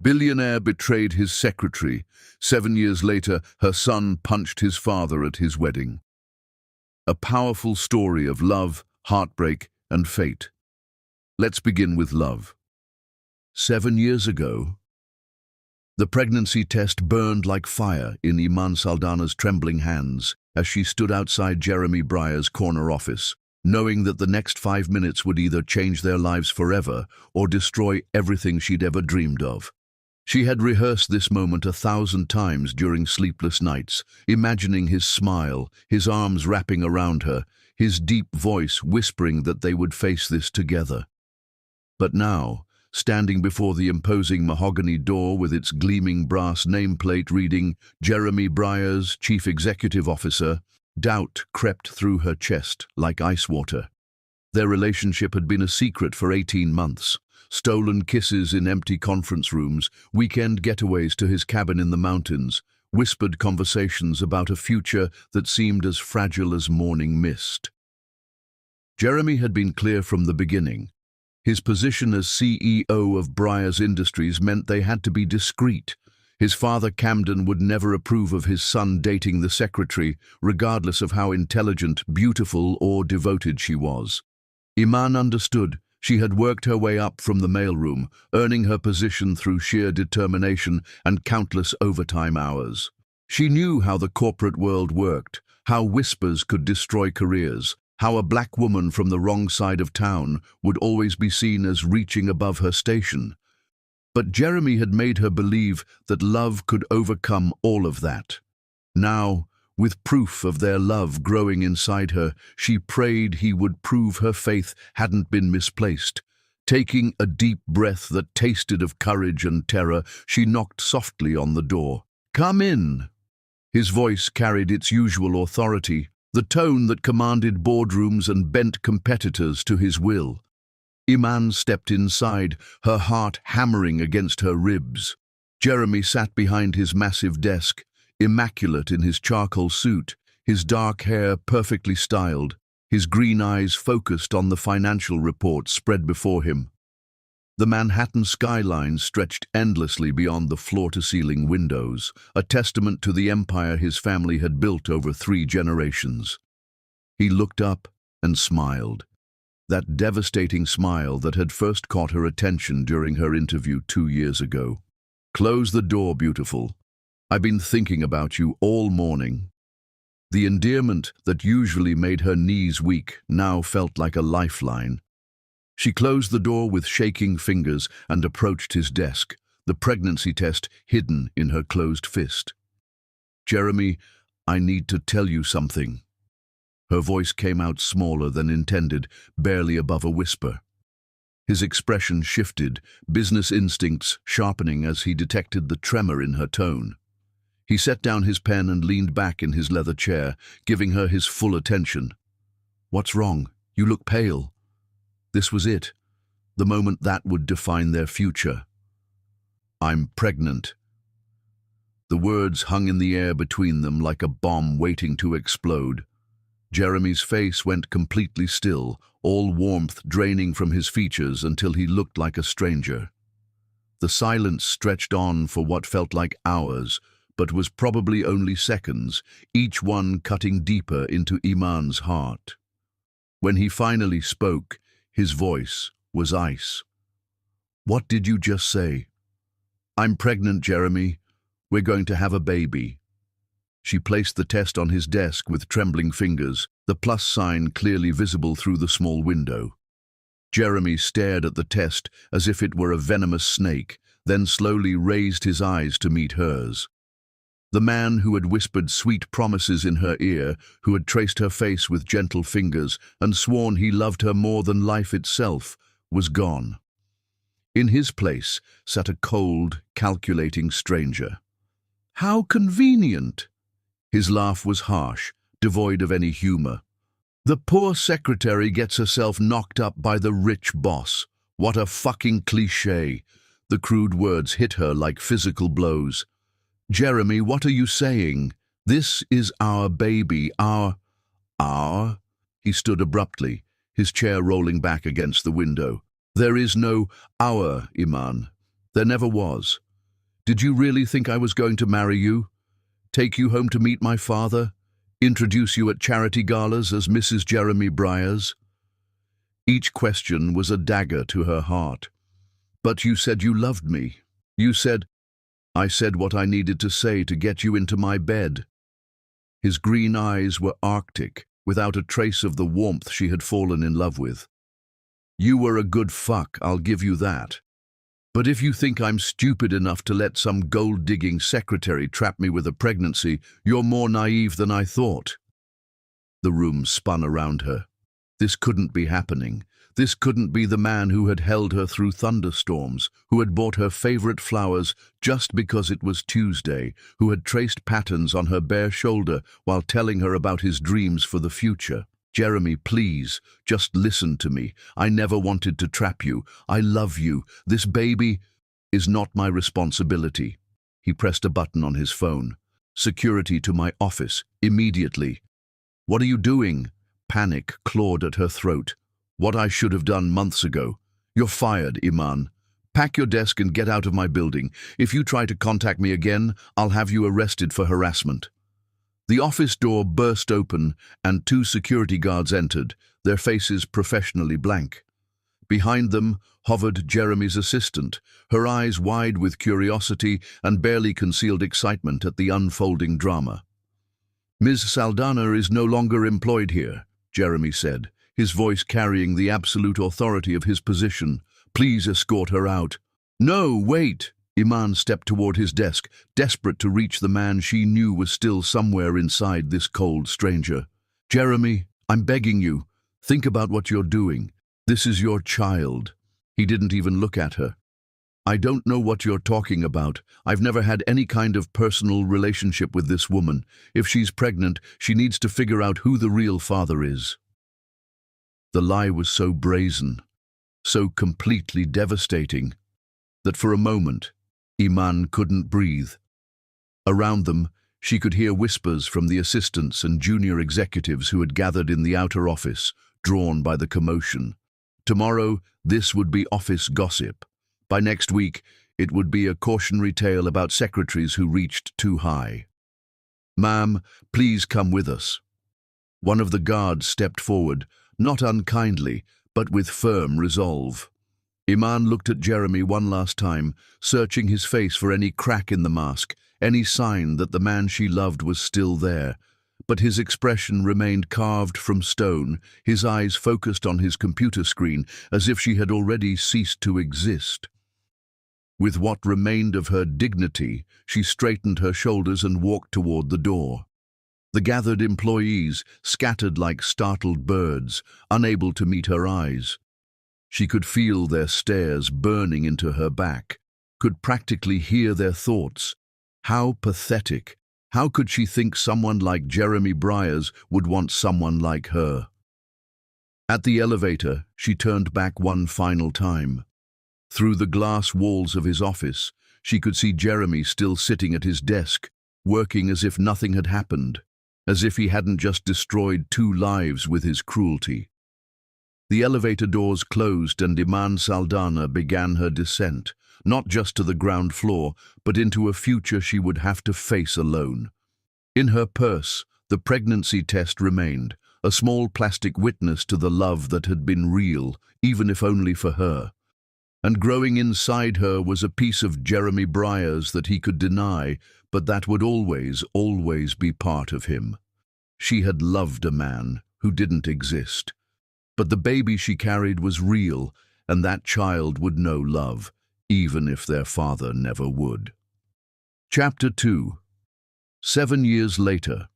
Billionaire betrayed his secretary. 7 years later, her son punched his father at his wedding. A powerful story of love, heartbreak, and fate. Let's begin with love. 7 years ago, the pregnancy test burned like fire in Iman Saldana's trembling hands as she stood outside Jeremy Breyer's corner office, knowing that the next 5 minutes would either change their lives forever or destroy everything she'd ever dreamed of. She had rehearsed this moment 1,000 times during sleepless nights, imagining his smile, his arms wrapping around her, his deep voice whispering that they would face this together. But now, standing before the imposing mahogany door with its gleaming brass nameplate reading Jeremy Breyer's Chief Executive Officer, doubt crept through her chest like ice water. Their relationship had been a secret for 18 months. Stolen kisses in empty conference rooms, weekend getaways to his cabin in the mountains, whispered conversations about a future that seemed as fragile as morning mist. Jeremy had been clear from the beginning. His position as CEO of Breyer's Industries meant they had to be discreet. His father, Camden, would never approve of his son dating the secretary, regardless of how intelligent, beautiful, or devoted she was. Iman understood. She had worked her way up from the mailroom, earning her position through sheer determination and countless overtime hours. She knew how the corporate world worked, how whispers could destroy careers, how a black woman from the wrong side of town would always be seen as reaching above her station. But Jeremy had made her believe that love could overcome all of that. Now, with proof of their love growing inside her, she prayed he would prove her faith hadn't been misplaced. Taking a deep breath that tasted of courage and terror, she knocked softly on the door. "Come in." His voice carried its usual authority, the tone that commanded boardrooms and bent competitors to his will. Iman stepped inside, her heart hammering against her ribs. Jeremy sat behind his massive desk, immaculate in his charcoal suit, his dark hair perfectly styled, his green eyes focused on the financial reports spread before him. The Manhattan skyline stretched endlessly beyond the floor-to-ceiling windows, a testament to the empire his family had built over 3 generations. He looked up and smiled, that devastating smile that had first caught her attention during her interview 2 years ago. "Close the door, beautiful. I've been thinking about you all morning." The endearment that usually made her knees weak now felt like a lifeline. She closed the door with shaking fingers and approached his desk, the pregnancy test hidden in her closed fist. "Jeremy, I need to tell you something." Her voice came out smaller than intended, barely above a whisper. His expression shifted, business instincts sharpening as he detected the tremor in her tone. He set down his pen and leaned back in his leather chair, giving her his full attention. "What's wrong? You look pale." This was it, the moment that would define their future. "I'm pregnant." The words hung in the air between them like a bomb waiting to explode. Jeremy's face went completely still, all warmth draining from his features until he looked like a stranger. The silence stretched on for what felt like hours, but was probably only seconds, each one cutting deeper into Iman's heart. When he finally spoke, his voice was ice. "What did you just say?" "I'm pregnant, Jeremy. We're going to have a baby." She placed the test on his desk with trembling fingers, the plus sign clearly visible through the small window. Jeremy stared at the test as if it were a venomous snake, then slowly raised his eyes to meet hers. The man who had whispered sweet promises in her ear, who had traced her face with gentle fingers and sworn he loved her more than life itself, was gone. In his place sat a cold, calculating stranger. "How convenient!" His laugh was harsh, devoid of any humor. "The poor secretary gets herself knocked up by the rich boss. What a fucking cliché." The crude words hit her like physical blows. "Jeremy, what are you saying? This is our baby, our... He stood abruptly, his chair rolling back against the window. "There is no our, Iman. There never was. Did you really think I was going to marry you? Take you home to meet my father? Introduce you at charity galas as Mrs. Jeremy Briars? Each question was a dagger to her heart. But you said you loved me. You said, I said what I needed to say to get you into my bed. His green eyes were arctic, without a trace of the warmth she had fallen in love with. You were a good fuck, I'll give you that. But if you think I'm stupid enough to let some gold-digging secretary trap me with a pregnancy, you're more naive than I thought. The room spun around her. This couldn't be happening. This couldn't be the man who had held her through thunderstorms, who had bought her favorite flowers just because it was Tuesday, who had traced patterns on her bare shoulder while telling her about his dreams for the future. Jeremy, please, just listen to me. I never wanted to trap you. I love you. This baby is not my responsibility. He pressed a button on his phone. Security to my office, immediately. What are you doing? Panic clawed at her throat. What I should have done months ago. You're fired, Iman. Pack your desk and get out of my building. If you try to contact me again, I'll have you arrested for harassment. The office door burst open and 2 security guards entered, their faces professionally blank. Behind them hovered Jeremy's assistant, her eyes wide with curiosity and barely concealed excitement at the unfolding drama. Ms. Saldana is no longer employed here, Jeremy said, his voice carrying the absolute authority of his position. Please escort her out. No, wait! Iman stepped toward his desk, desperate to reach the man she knew was still somewhere inside this cold stranger. Jeremy, I'm begging you. Think about what you're doing. This is your child. He didn't even look at her. I don't know what you're talking about. I've never had any kind of personal relationship with this woman. If she's pregnant, she needs to figure out who the real father is. The lie was so brazen, so completely devastating, that for a moment, Iman couldn't breathe. Around them, she could hear whispers from the assistants and junior executives who had gathered in the outer office, drawn by the commotion. Tomorrow, this would be office gossip. By next week, it would be a cautionary tale about secretaries who reached too high. Ma'am, please come with us. One of the guards stepped forward, not unkindly, but with firm resolve. Iman looked at Jeremy one last time, searching his face for any crack in the mask, any sign that the man she loved was still there. But his expression remained carved from stone, his eyes focused on his computer screen, as if she had already ceased to exist. With what remained of her dignity, she straightened her shoulders and walked toward the door. The gathered employees scattered like startled birds, unable to meet her eyes. She could feel their stares burning into her back, could practically hear their thoughts. How pathetic! How could she think someone like Jeremy Briars would want someone like her? At the elevator, she turned back one final time. Through the glass walls of his office, she could see Jeremy still sitting at his desk, working as if nothing had happened, as if he hadn't just destroyed 2 lives with his cruelty. The elevator doors closed and Iman Saldana began her descent, not just to the ground floor, but into a future she would have to face alone. In her purse, the pregnancy test remained, a small plastic witness to the love that had been real, even if only for her. And growing inside her was a piece of Jeremy Briars that he could deny, but that would always, always be part of him. She had loved a man who didn't exist. But the baby she carried was real, and that child would know love, even if their father never would. Chapter 2. 7 years later.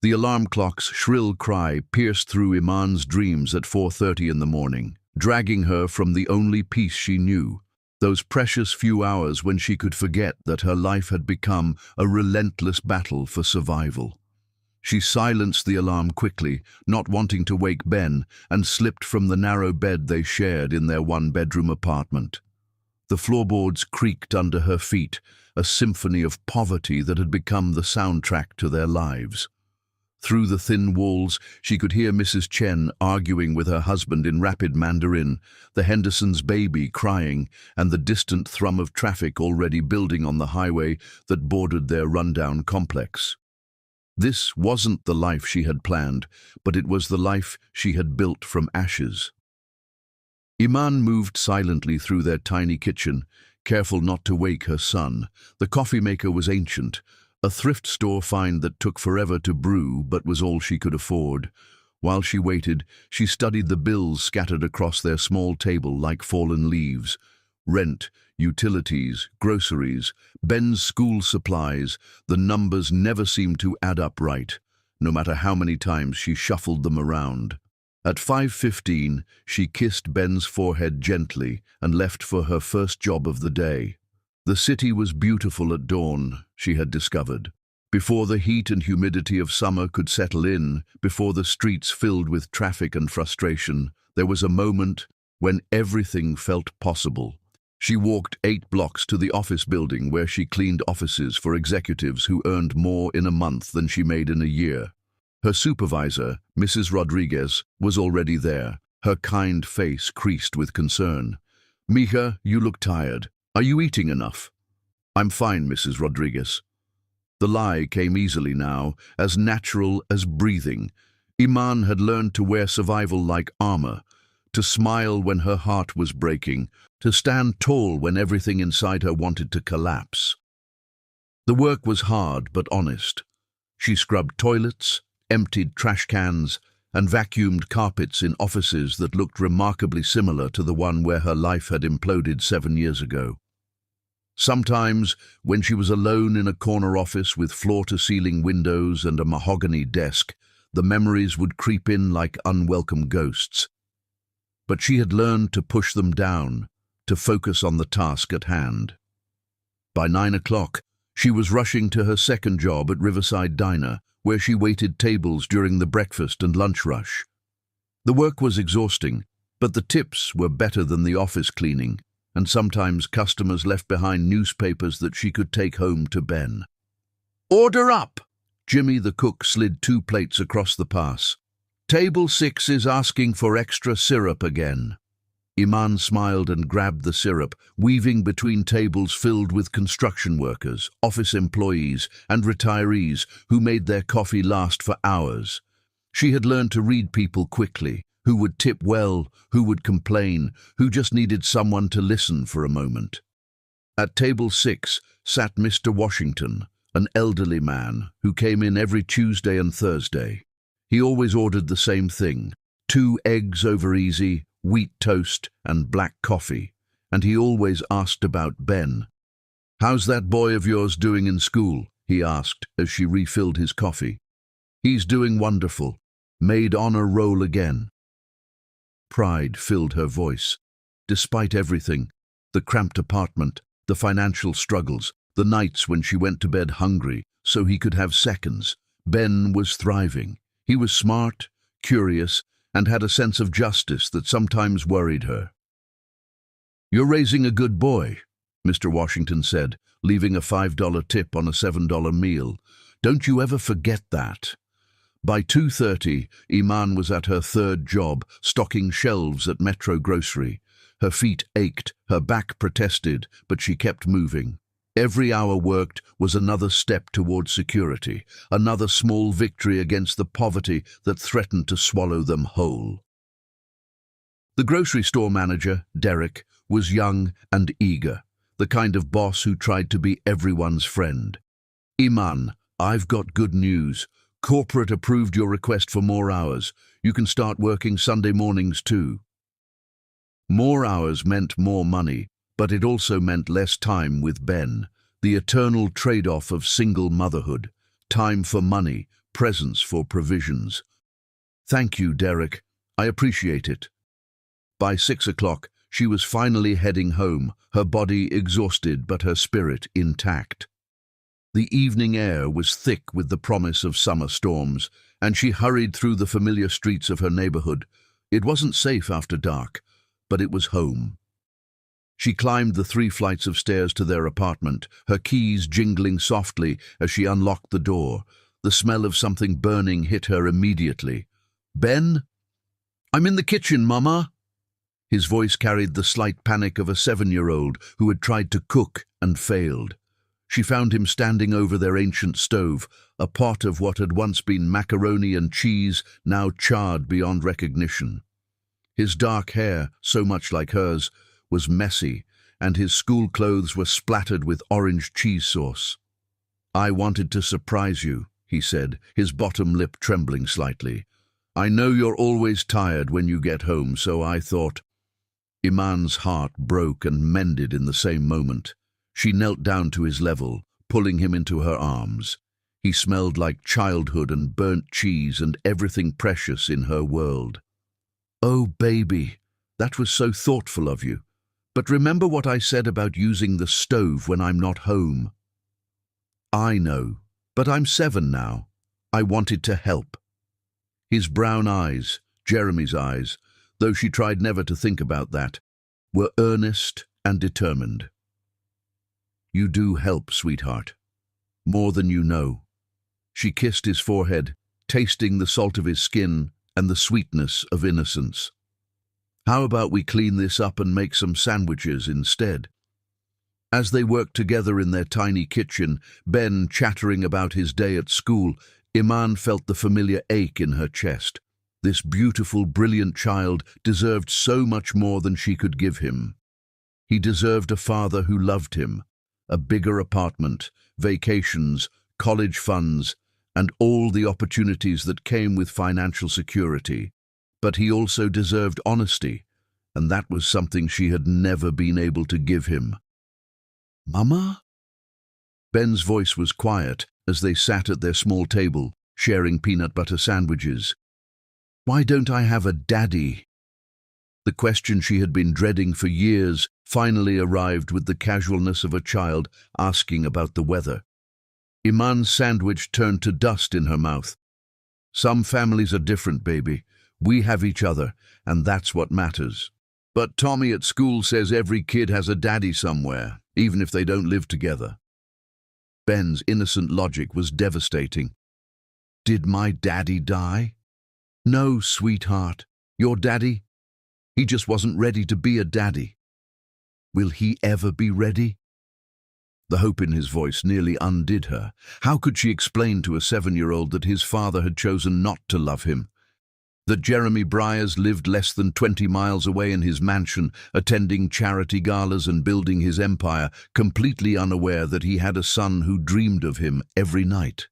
The alarm clock's shrill cry pierced through Iman's dreams at 4:30 in the morning, dragging her from the only peace she knew, those precious few hours when she could forget that her life had become a relentless battle for survival. She silenced the alarm quickly, not wanting to wake Ben, and slipped from the narrow bed they shared in their 1-bedroom apartment. The floorboards creaked under her feet, a symphony of poverty that had become the soundtrack to their lives. Through the thin walls, she could hear Mrs. Chen arguing with her husband in rapid Mandarin, the Hendersons' baby crying, and the distant thrum of traffic already building on the highway that bordered their rundown complex. This wasn't the life she had planned, but it was the life she had built from ashes. Iman moved silently through their tiny kitchen, careful not to wake her son. The coffee maker was ancient, a thrift store find that took forever to brew but was all she could afford. While she waited, she studied the bills scattered across their small table like fallen leaves. Rent, utilities, groceries, Ben's school supplies, the numbers never seemed to add up right, no matter how many times she shuffled them around. At 5:15, she kissed Ben's forehead gently and left for her first job of the day. The city was beautiful at dawn, she had discovered. Before the heat and humidity of summer could settle in, before the streets filled with traffic and frustration, there was a moment when everything felt possible. She walked 8 blocks to the office building where she cleaned offices for executives who earned more in a month than she made in a year. Her supervisor, Mrs. Rodriguez, was already there, her kind face creased with concern. "Mija, you look tired. Are you eating enough?" "I'm fine, Mrs. Rodriguez." The lie came easily now, as natural as breathing. Iman had learned to wear survival like armor, to smile when her heart was breaking, to stand tall when everything inside her wanted to collapse. The work was hard but honest. She scrubbed toilets, emptied trash cans, and vacuumed carpets in offices that looked remarkably similar to the one where her life had imploded 7 years ago. Sometimes, when she was alone in a corner office with floor-to-ceiling windows and a mahogany desk, the memories would creep in like unwelcome ghosts. But she had learned to push them down, to focus on the task at hand. By 9 o'clock, she was rushing to her second job at Riverside Diner, where she waited tables during the breakfast and lunch rush. The work was exhausting, but the tips were better than the office cleaning, and sometimes customers left behind newspapers that she could take home to Ben. "Order up!" Jimmy the cook slid 2 plates across the pass. "Table 6 is asking for extra syrup again." Iman smiled and grabbed the syrup, weaving between tables filled with construction workers, office employees, and retirees who made their coffee last for hours. She had learned to read people quickly, who would tip well, who would complain, who just needed someone to listen for a moment. At table 6 sat Mr. Washington, an elderly man who came in every Tuesday and Thursday. He always ordered the same thing: 2 eggs over easy, wheat toast, and black coffee, and he always asked about Ben. "How's that boy of yours doing in school?" he asked as she refilled his coffee. "He's doing wonderful. Made honor roll again." Pride filled her voice. Despite everything, the cramped apartment, the financial struggles, the nights when she went to bed hungry so he could have seconds, Ben was thriving. He was smart, curious, and had a sense of justice that sometimes worried her. "You're raising a good boy," Mr. Washington said, leaving a $5 tip on a $7 meal. "Don't you ever forget that." By 2:30, Iman was at her third job, stocking shelves at Metro Grocery. Her feet ached, her back protested, but she kept moving. Every hour worked was another step toward security, another small victory against the poverty that threatened to swallow them whole. The grocery store manager, Derek, was young and eager, the kind of boss who tried to be everyone's friend. "Iman, I've got good news. Corporate approved your request for more hours. You can start working Sunday mornings too." More hours meant more money, but it also meant less time with Ben, the eternal trade-off of single motherhood, time for money, presence for provisions. "Thank you, Derek. I appreciate it." By 6 o'clock, she was finally heading home, her body exhausted but her spirit intact. The evening air was thick with the promise of summer storms, and she hurried through the familiar streets of her neighborhood. It wasn't safe after dark, but it was home. She climbed the 3 flights of stairs to their apartment, her keys jingling softly as she unlocked the door. The smell of something burning hit her immediately. "Ben? I'm in the kitchen, Mama." His voice carried the slight panic of a 7-year-old who had tried to cook and failed. She found him standing over their ancient stove, a pot of what had once been macaroni and cheese, now charred beyond recognition. His dark hair, so much like hers, was messy, and his school clothes were splattered with orange cheese sauce. "I wanted to surprise you," he said, his bottom lip trembling slightly. "I know you're always tired when you get home, so I thought—" Iman's heart broke and mended in the same moment. She knelt down to his level, pulling him into her arms. He smelled like childhood and burnt cheese and everything precious in her world. "Oh, baby, that was so thoughtful of you. But remember what I said about using the stove when I'm not home?" "I know, but I'm 7 now. I wanted to help." His brown eyes, Jeremy's eyes, though she tried never to think about that, were earnest and determined. "You do help, sweetheart. More than you know." She kissed his forehead, tasting the salt of his skin and the sweetness of innocence. "How about we clean this up and make some sandwiches instead?" As they worked together in their tiny kitchen, Ben chattering about his day at school, Iman felt the familiar ache in her chest. This beautiful, brilliant child deserved so much more than she could give him. He deserved a father who loved him, a bigger apartment, vacations, college funds, and all the opportunities that came with financial security. But he also deserved honesty, and that was something she had never been able to give him. "Mama?" Ben's voice was quiet as they sat at their small table, sharing peanut butter sandwiches. "Why don't I have a daddy?" The question she had been dreading for years finally arrived with the casualness of a child asking about the weather. Iman's sandwich turned to dust in her mouth. "Some families are different, baby. We have each other, and that's what matters. But Tommy at school says every kid has a daddy somewhere, even if they don't live together." Ben's innocent logic was devastating. "Did my daddy die?" "No, sweetheart. Your daddy? He just wasn't ready to be a daddy." "Will he ever be ready?" The hope in his voice nearly undid her. How could she explain to a 7-year-old that his father had chosen not to love him? That Jeremy Briers lived less than 20 miles away in his mansion, attending charity galas and building his empire, completely unaware that he had a son who dreamed of him every night?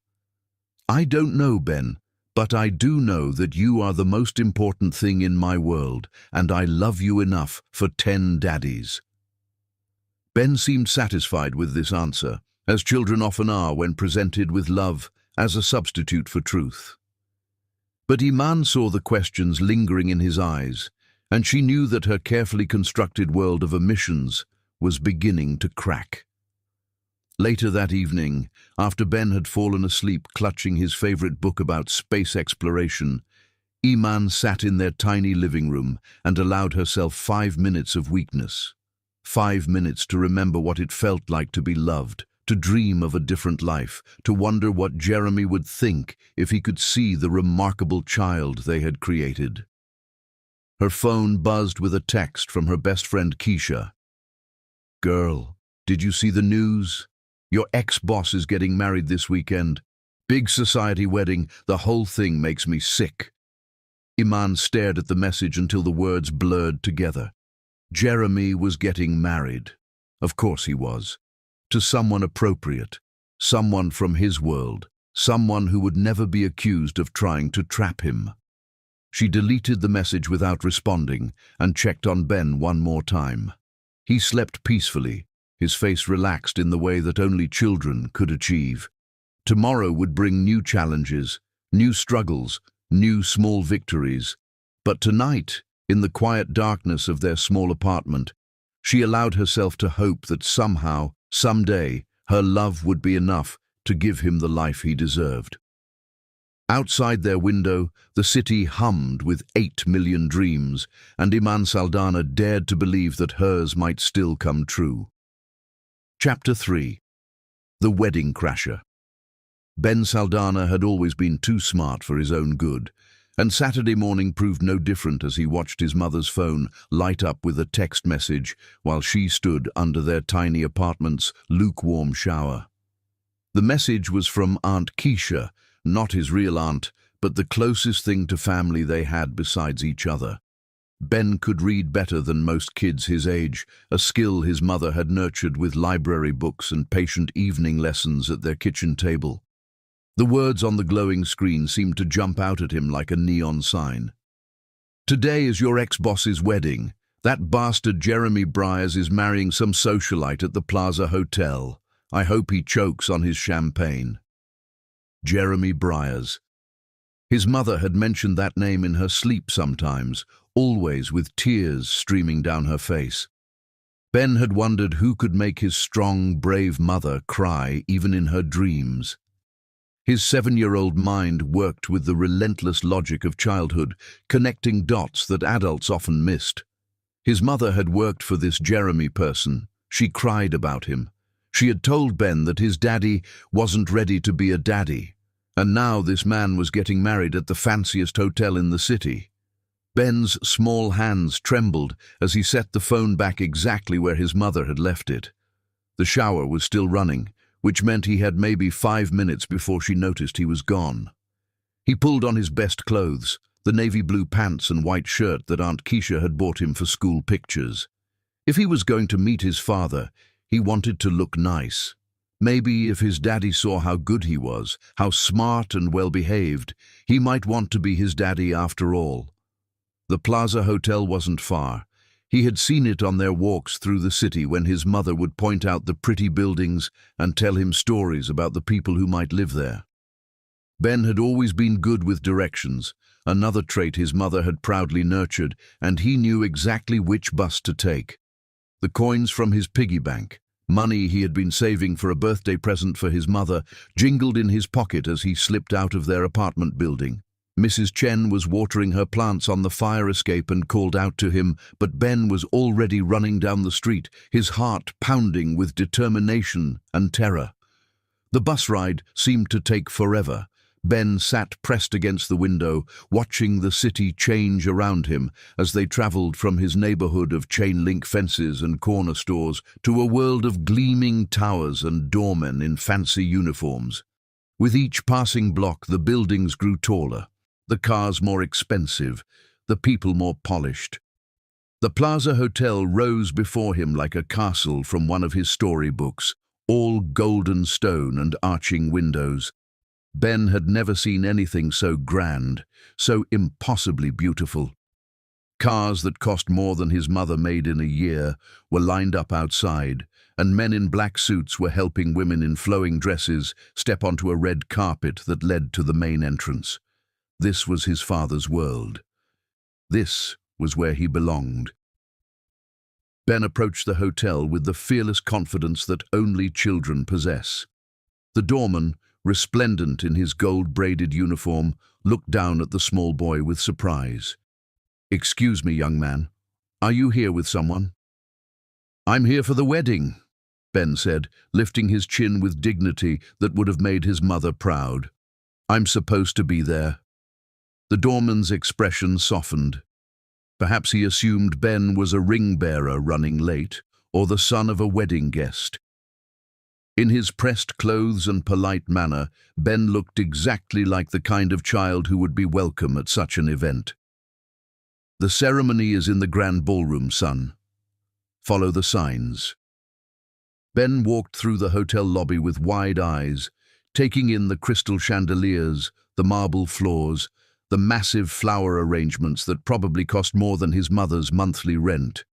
"I don't know, Ben, but I do know that you are the most important thing in my world, and I love you enough for 10 daddies." Ben seemed satisfied with this answer, as children often are when presented with love as a substitute for truth. But Iman saw the questions lingering in his eyes, and she knew that her carefully constructed world of omissions was beginning to crack. Later that evening, after Ben had fallen asleep clutching his favorite book about space exploration, Iman sat in their tiny living room and allowed herself 5 minutes of weakness. 5 minutes to remember what it felt like to be loved, to dream of a different life, to wonder what Jeremy would think if he could see the remarkable child they had created. Her phone buzzed with a text from her best friend Keisha. "Girl, did you see the news? Your ex-boss is getting married this weekend. Big society wedding, the whole thing makes me sick." Iman stared at the message until the words blurred together. Jeremy was getting married. Of course he was. To someone appropriate, someone from his world, someone who would never be accused of trying to trap him. She deleted the message without responding and checked on Ben one more time. He slept peacefully, his face relaxed in the way that only children could achieve. Tomorrow would bring new challenges, new struggles, new small victories. But tonight, in the quiet darkness of their small apartment, she allowed herself to hope that somehow, someday, her love would be enough to give him the life he deserved. Outside their window, the city hummed with 8 million dreams, and Iman Saldana dared to believe that hers might still come true. Chapter 3. The Wedding Crasher. Ben Saldana had always been too smart for his own good, and Saturday morning proved no different as he watched his mother's phone light up with a text message while she stood under their tiny apartment's lukewarm shower. The message was from Aunt Keisha, not his real aunt, but the closest thing to family they had besides each other. Ben could read better than most kids his age, a skill his mother had nurtured with library books and patient evening lessons at their kitchen table. The words on the glowing screen seemed to jump out at him like a neon sign. "Today is your ex-boss's wedding. That bastard Jeremy Briers is marrying some socialite at the Plaza Hotel. I hope he chokes on his champagne." Jeremy Briers. His mother had mentioned that name in her sleep sometimes, always with tears streaming down her face. Ben had wondered who could make his strong, brave mother cry even in her dreams. His 7-year-old mind worked with the relentless logic of childhood, connecting dots that adults often missed. His mother had worked for this Jeremy person. She cried about him. She had told Ben that his daddy wasn't ready to be a daddy, and now this man was getting married at the fanciest hotel in the city. Ben's small hands trembled as he set the phone back exactly where his mother had left it. The shower was still running, which meant he had maybe 5 minutes before she noticed he was gone. He pulled on his best clothes, the navy blue pants and white shirt that Aunt Keisha had bought him for school pictures. If he was going to meet his father, he wanted to look nice. Maybe if his daddy saw how good he was, how smart and well-behaved, he might want to be his daddy after all. The Plaza Hotel wasn't far. He had seen it on their walks through the city when his mother would point out the pretty buildings and tell him stories about the people who might live there. Ben had always been good with directions, another trait his mother had proudly nurtured, and he knew exactly which bus to take. The coins from his piggy bank, money he had been saving for a birthday present for his mother, jingled in his pocket as he slipped out of their apartment building. Mrs. Chen was watering her plants on the fire escape and called out to him, but Ben was already running down the street, his heart pounding with determination and terror. The bus ride seemed to take forever. Ben sat pressed against the window, watching the city change around him as they traveled from his neighborhood of chain-link fences and corner stores to a world of gleaming towers and doormen in fancy uniforms. With each passing block, the buildings grew taller, the cars more expensive, the people more polished. The Plaza Hotel rose before him like a castle from one of his storybooks, all golden stone and arching windows. Ben had never seen anything so grand, so impossibly beautiful. Cars that cost more than his mother made in a year were lined up outside, and men in black suits were helping women in flowing dresses step onto a red carpet that led to the main entrance. This was his father's world. This was where he belonged. Ben approached the hotel with the fearless confidence that only children possess. The doorman, resplendent in his gold-braided uniform, looked down at the small boy with surprise. "Excuse me, young man. Are you here with someone?" "I'm here for the wedding," Ben said, lifting his chin with dignity that would have made his mother proud. "I'm supposed to be there." The doorman's expression softened. Perhaps he assumed Ben was a ring-bearer running late, or the son of a wedding guest. In his pressed clothes and polite manner, Ben looked exactly like the kind of child who would be welcome at such an event. "The ceremony is in the grand ballroom, son. Follow the signs." Ben walked through the hotel lobby with wide eyes, taking in the crystal chandeliers, the marble floors, the massive flower arrangements that probably cost more than his mother's monthly rent.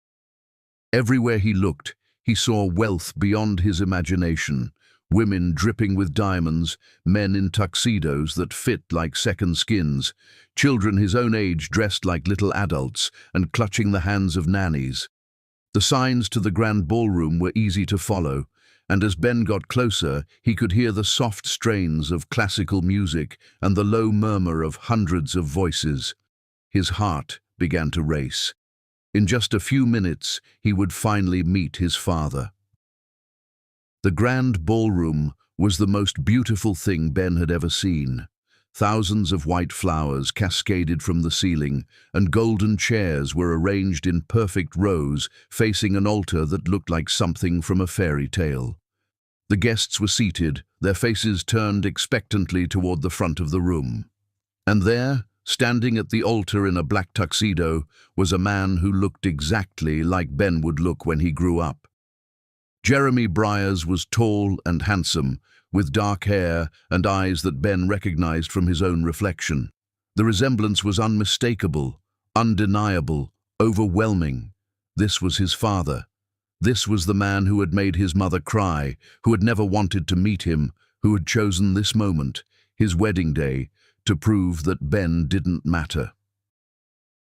Everywhere he looked, he saw wealth beyond his imagination, women dripping with diamonds, men in tuxedos that fit like second skins, children his own age dressed like little adults and clutching the hands of nannies. The signs to the grand ballroom were easy to follow, and as Ben got closer, he could hear the soft strains of classical music and the low murmur of hundreds of voices. His heart began to race. In just a few minutes, he would finally meet his father. The grand ballroom was the most beautiful thing Ben had ever seen. Thousands of white flowers cascaded from the ceiling, and golden chairs were arranged in perfect rows, facing an altar that looked like something from a fairy tale. The guests were seated, their faces turned expectantly toward the front of the room. And there, standing at the altar in a black tuxedo, was a man who looked exactly like Ben would look when he grew up. Jeremy Briars was tall and handsome, with dark hair and eyes that Ben recognized from his own reflection. The resemblance was unmistakable, undeniable, overwhelming. This was his father. This was the man who had made his mother cry, who had never wanted to meet him, who had chosen this moment, his wedding day, to prove that Ben didn't matter.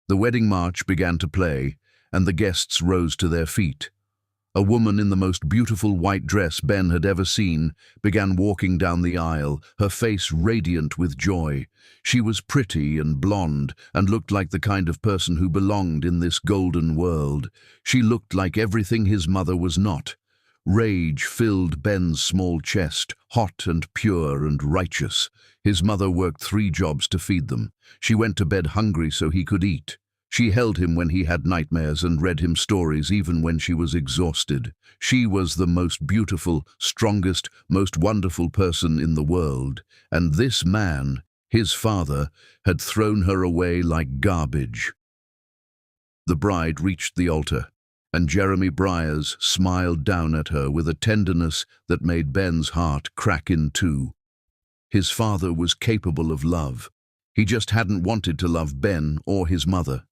The wedding march began to play, and the guests rose to their feet. A woman in the most beautiful white dress Ben had ever seen began walking down the aisle, her face radiant with joy. She was pretty and blonde and looked like the kind of person who belonged in this golden world. She looked like everything his mother was not. Rage filled Ben's small chest, hot and pure and righteous. His mother worked 3 jobs to feed them. She went to bed hungry so he could eat. She held him when he had nightmares and read him stories even when she was exhausted. She was the most beautiful, strongest, most wonderful person in the world. And this man, his father, had thrown her away like garbage. The bride reached the altar, and Jeremy Briars smiled down at her with a tenderness that made Ben's heart crack in two. His father was capable of love. He just hadn't wanted to love Ben or his mother.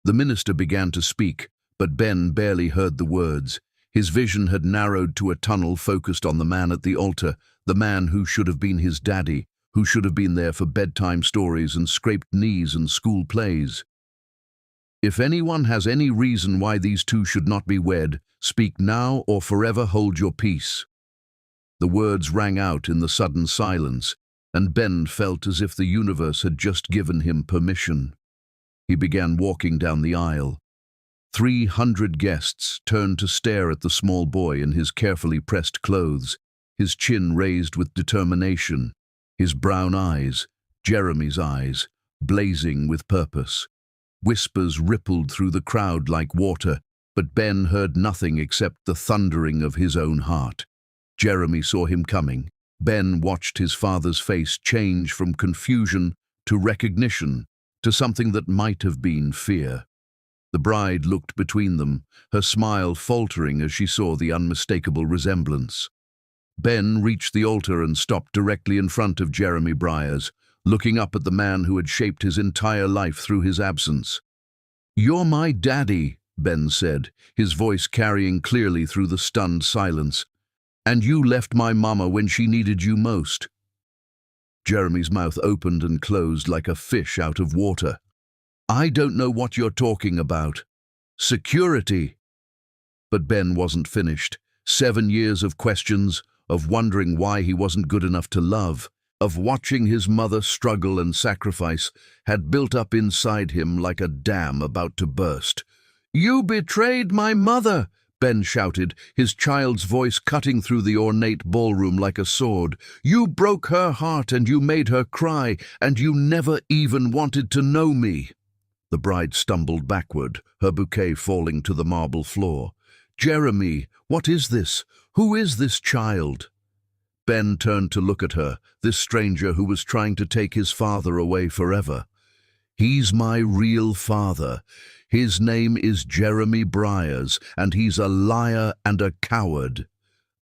The minister began to speak, but Ben barely heard the words. His vision had narrowed to a tunnel focused on the man at the altar, the man who should have been his daddy, who should have been there for bedtime stories and scraped knees and school plays. If anyone has any reason why these two should not be wed, speak now or forever hold your peace. The words rang out in the sudden silence, and Ben felt as if the universe had just given him permission. He began walking down the aisle. 300 guests turned to stare at the small boy in his carefully pressed clothes, his chin raised with determination, his brown eyes, Jeremy's eyes, blazing with purpose. Whispers rippled through the crowd like water, but Ben heard nothing except the thundering of his own heart. Jeremy saw him coming. Ben watched his father's face change from confusion to recognition, to something that might have been fear. The bride looked between them, her smile faltering as she saw the unmistakable resemblance. Ben reached the altar and stopped directly in front of Jeremy Briars, looking up at the man who had shaped his entire life through his absence. "You're my daddy," Ben said, his voice carrying clearly through the stunned silence. "And you left my mama when she needed you most." Jeremy's mouth opened and closed like a fish out of water. "I don't know what you're talking about. Security." But Ben wasn't finished. 7 years of questions, of wondering why he wasn't good enough to love, of watching his mother struggle and sacrifice, had built up inside him like a dam about to burst. "You betrayed my mother!" Ben shouted, his child's voice cutting through the ornate ballroom like a sword. "You broke her heart and you made her cry, and you never even wanted to know me." The bride stumbled backward, her bouquet falling to the marble floor. "Jeremy, what is this? Who is this child?" Ben turned to look at her, this stranger who was trying to take his father away forever. "He's my real father. His name is Jeremy Briars, and he's a liar and a coward."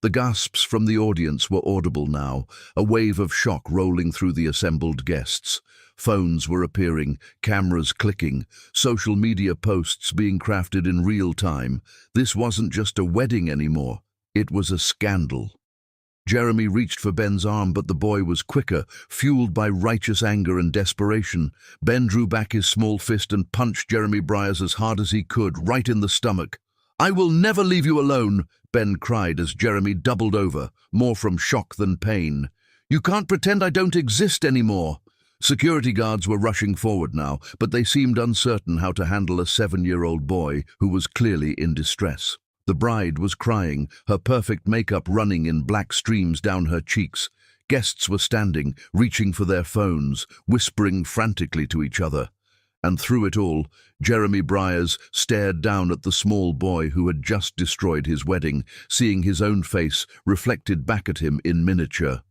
The gasps from the audience were audible now, a wave of shock rolling through the assembled guests. Phones were appearing, cameras clicking, social media posts being crafted in real time. This wasn't just a wedding anymore. It was a scandal. Jeremy reached for Ben's arm, but the boy was quicker, fueled by righteous anger and desperation. Ben drew back his small fist and punched Jeremy Briars as hard as he could, right in the stomach. "I will never leave you alone," Ben cried as Jeremy doubled over, more from shock than pain. "You can't pretend I don't exist anymore." Security guards were rushing forward now, but they seemed uncertain how to handle a 7-year-old boy who was clearly in distress. The bride was crying, her perfect makeup running in black streams down her cheeks. Guests were standing, reaching for their phones, whispering frantically to each other. And through it all, Jeremy Briers stared down at the small boy who had just destroyed his wedding, seeing his own face reflected back at him in miniature.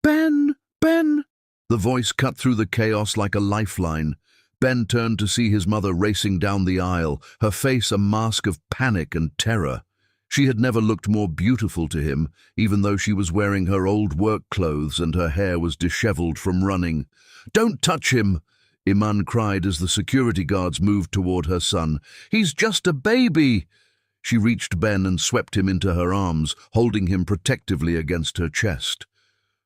"Ben! Ben!" The voice cut through the chaos like a lifeline. Ben turned to see his mother racing down the aisle, her face a mask of panic and terror. She had never looked more beautiful to him, even though she was wearing her old work clothes and her hair was disheveled from running. "Don't touch him!" Iman cried as the security guards moved toward her son. "He's just a baby!" She reached Ben and swept him into her arms, holding him protectively against her chest.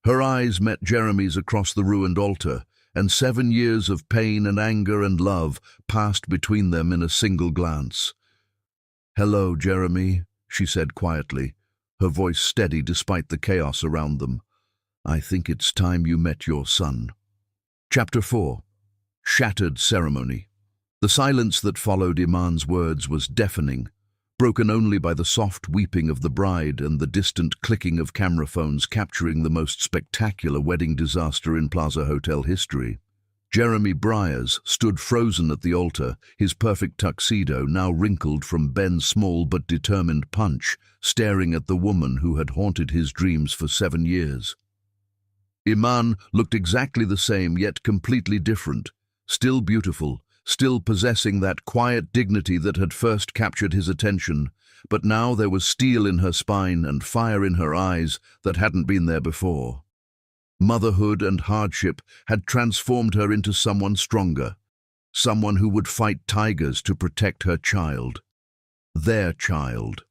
Her eyes met Jeremy's across the ruined altar, and 7 years of pain and anger and love passed between them in a single glance. "Hello, Jeremy," she said quietly, her voice steady despite the chaos around them. "I think it's time you met your son." Chapter 4. Shattered Ceremony. The silence that followed Iman's words was deafening, broken only by the soft weeping of the bride and the distant clicking of camera phones capturing the most spectacular wedding disaster in Plaza Hotel history. Jeremy Briers stood frozen at the altar, his perfect tuxedo now wrinkled from Ben's small but determined punch, staring at the woman who had haunted his dreams for 7 years. Iman looked exactly the same, yet completely different, still beautiful, still possessing that quiet dignity that had first captured his attention, but now there was steel in her spine and fire in her eyes that hadn't been there before. Motherhood and hardship had transformed her into someone stronger, someone who would fight tigers to protect her child. Their child.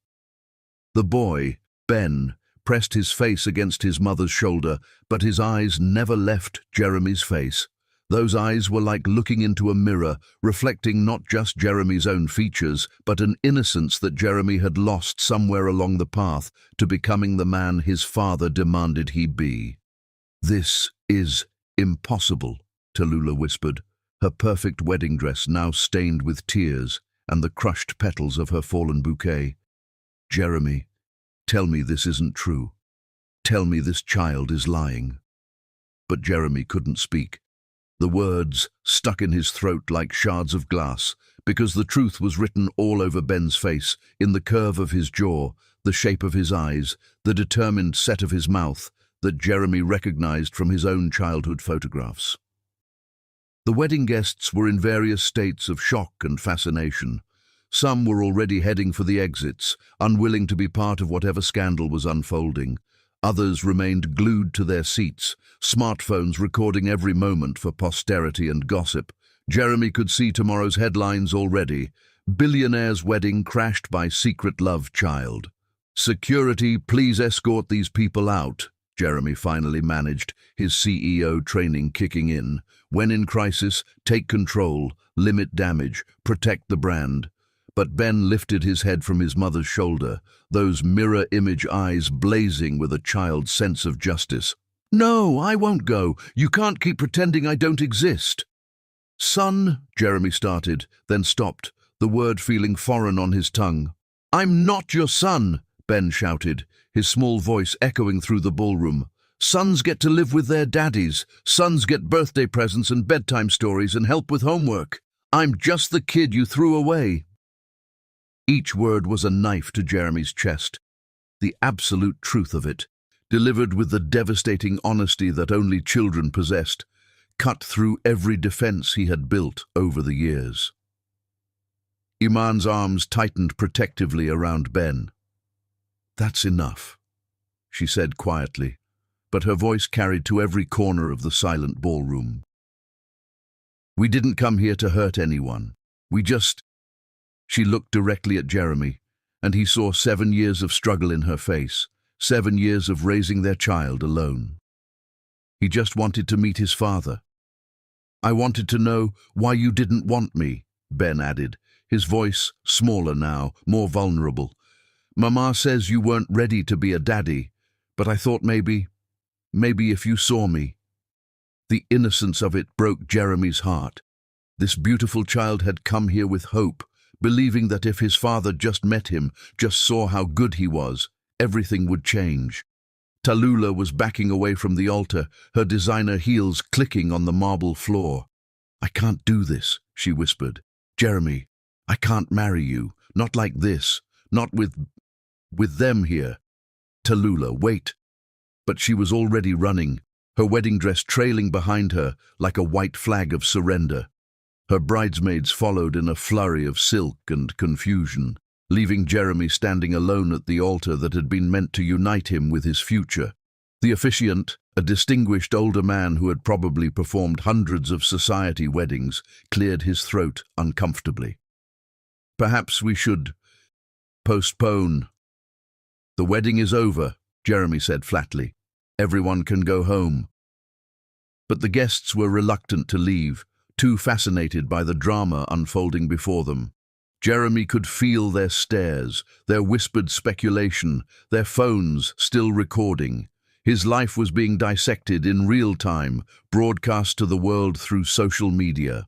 The boy, Ben, pressed his face against his mother's shoulder, but his eyes never left Jeremy's face. Those eyes were like looking into a mirror, reflecting not just Jeremy's own features, but an innocence that Jeremy had lost somewhere along the path to becoming the man his father demanded he be. "This is impossible," Tallulah whispered, her perfect wedding dress now stained with tears and the crushed petals of her fallen bouquet. "Jeremy, tell me this isn't true. Tell me this child is lying." But Jeremy couldn't speak. The words stuck in his throat like shards of glass, because the truth was written all over Ben's face, in the curve of his jaw, the shape of his eyes, the determined set of his mouth that Jeremy recognized from his own childhood photographs. The wedding guests were in various states of shock and fascination. Some were already heading for the exits, unwilling to be part of whatever scandal was unfolding. Others remained glued to their seats, smartphones recording every moment for posterity and gossip. Jeremy could see tomorrow's headlines already. "Billionaire's wedding crashed by secret love child." "Security, please escort these people out," Jeremy finally managed, his CEO training kicking in. "When in crisis, take control, limit damage, protect the brand." But Ben lifted his head from his mother's shoulder, those mirror image eyes blazing with a child's sense of justice. "No, I won't go. You can't keep pretending I don't exist." "Son," Jeremy started, then stopped, the word feeling foreign on his tongue. "I'm not your son," Ben shouted, his small voice echoing through the ballroom. "Sons get to live with their daddies. Sons get birthday presents and bedtime stories and help with homework. I'm just the kid you threw away." Each word was a knife to Jeremy's chest, the absolute truth of it, delivered with the devastating honesty that only children possessed, cut through every defense he had built over the years. Iman's arms tightened protectively around Ben. "That's enough," she said quietly, but her voice carried to every corner of the silent ballroom. "We didn't come here to hurt anyone. We just—" She looked directly at Jeremy, and he saw 7 years of struggle in her face, 7 years of raising their child alone. He just wanted to meet his father. "I wanted to know why you didn't want me," Ben added, his voice smaller now, more vulnerable. "Mama says you weren't ready to be a daddy, but I thought maybe if you saw me." The innocence of it broke Jeremy's heart. This beautiful child had come here with hope, believing that if his father just met him, just saw how good he was, everything would change. Tallulah was backing away from the altar, her designer heels clicking on the marble floor. "I can't do this," she whispered. "Jeremy, I can't marry you. Not like this. Not with them here." "Tallulah, wait." But she was already running, her wedding dress trailing behind her like a white flag of surrender. Her bridesmaids followed in a flurry of silk and confusion, leaving Jeremy standing alone at the altar that had been meant to unite him with his future. The officiant, a distinguished older man who had probably performed hundreds of society weddings, cleared his throat uncomfortably. "Perhaps we should postpone." "The wedding is over," Jeremy said flatly. "Everyone can go home." But the guests were reluctant to leave, too fascinated by the drama unfolding before them. Jeremy could feel their stares, their whispered speculation, their phones still recording. His life was being dissected in real time, broadcast to the world through social media.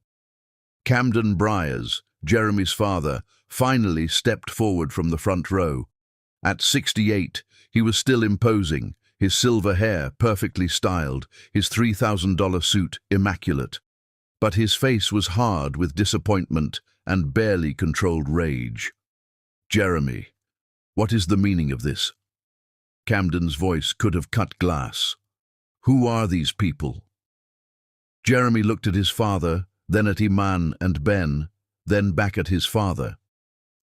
Camden Briers, Jeremy's father, finally stepped forward from the front row. At 68, he was still imposing, his silver hair perfectly styled, his $3,000 suit immaculate. But his face was hard with disappointment and barely controlled rage. "Jeremy, what is the meaning of this?" Camden's voice could have cut glass. "Who are these people?" Jeremy looked at his father, then at Iman and Ben, then back at his father.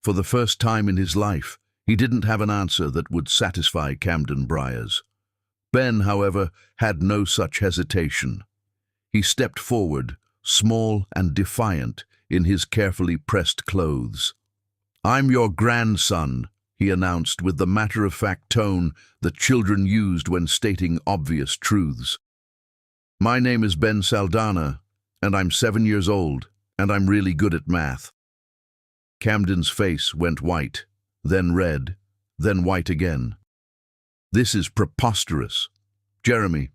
For the first time in his life, he didn't have an answer that would satisfy Camden Briers. Ben, however, had no such hesitation. He stepped forward, small and defiant in his carefully pressed clothes. "I'm your grandson," he announced with the matter-of-fact tone that children used when stating obvious truths. "My name is Ben Saldana, and I'm 7 years old, and I'm really good at math." Camden's face went white, then red, then white again. "This is preposterous. Jeremy,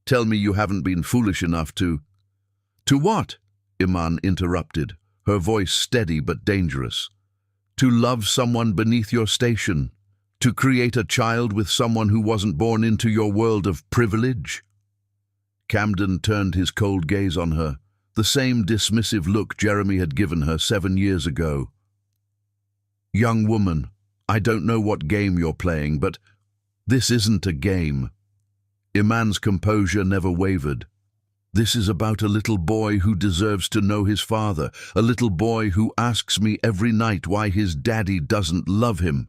tell me you haven't been foolish enough to—" "To what?" Iman interrupted, her voice steady but dangerous. "To love someone beneath your station, to create a child with someone who wasn't born into your world of privilege." Camden turned his cold gaze on her, the same dismissive look Jeremy had given her 7 years ago. "Young woman, I don't know what game you're playing, but this isn't a game." Iman's composure never wavered. "This is about a little boy who deserves to know his father, a little boy who asks me every night why his daddy doesn't love him."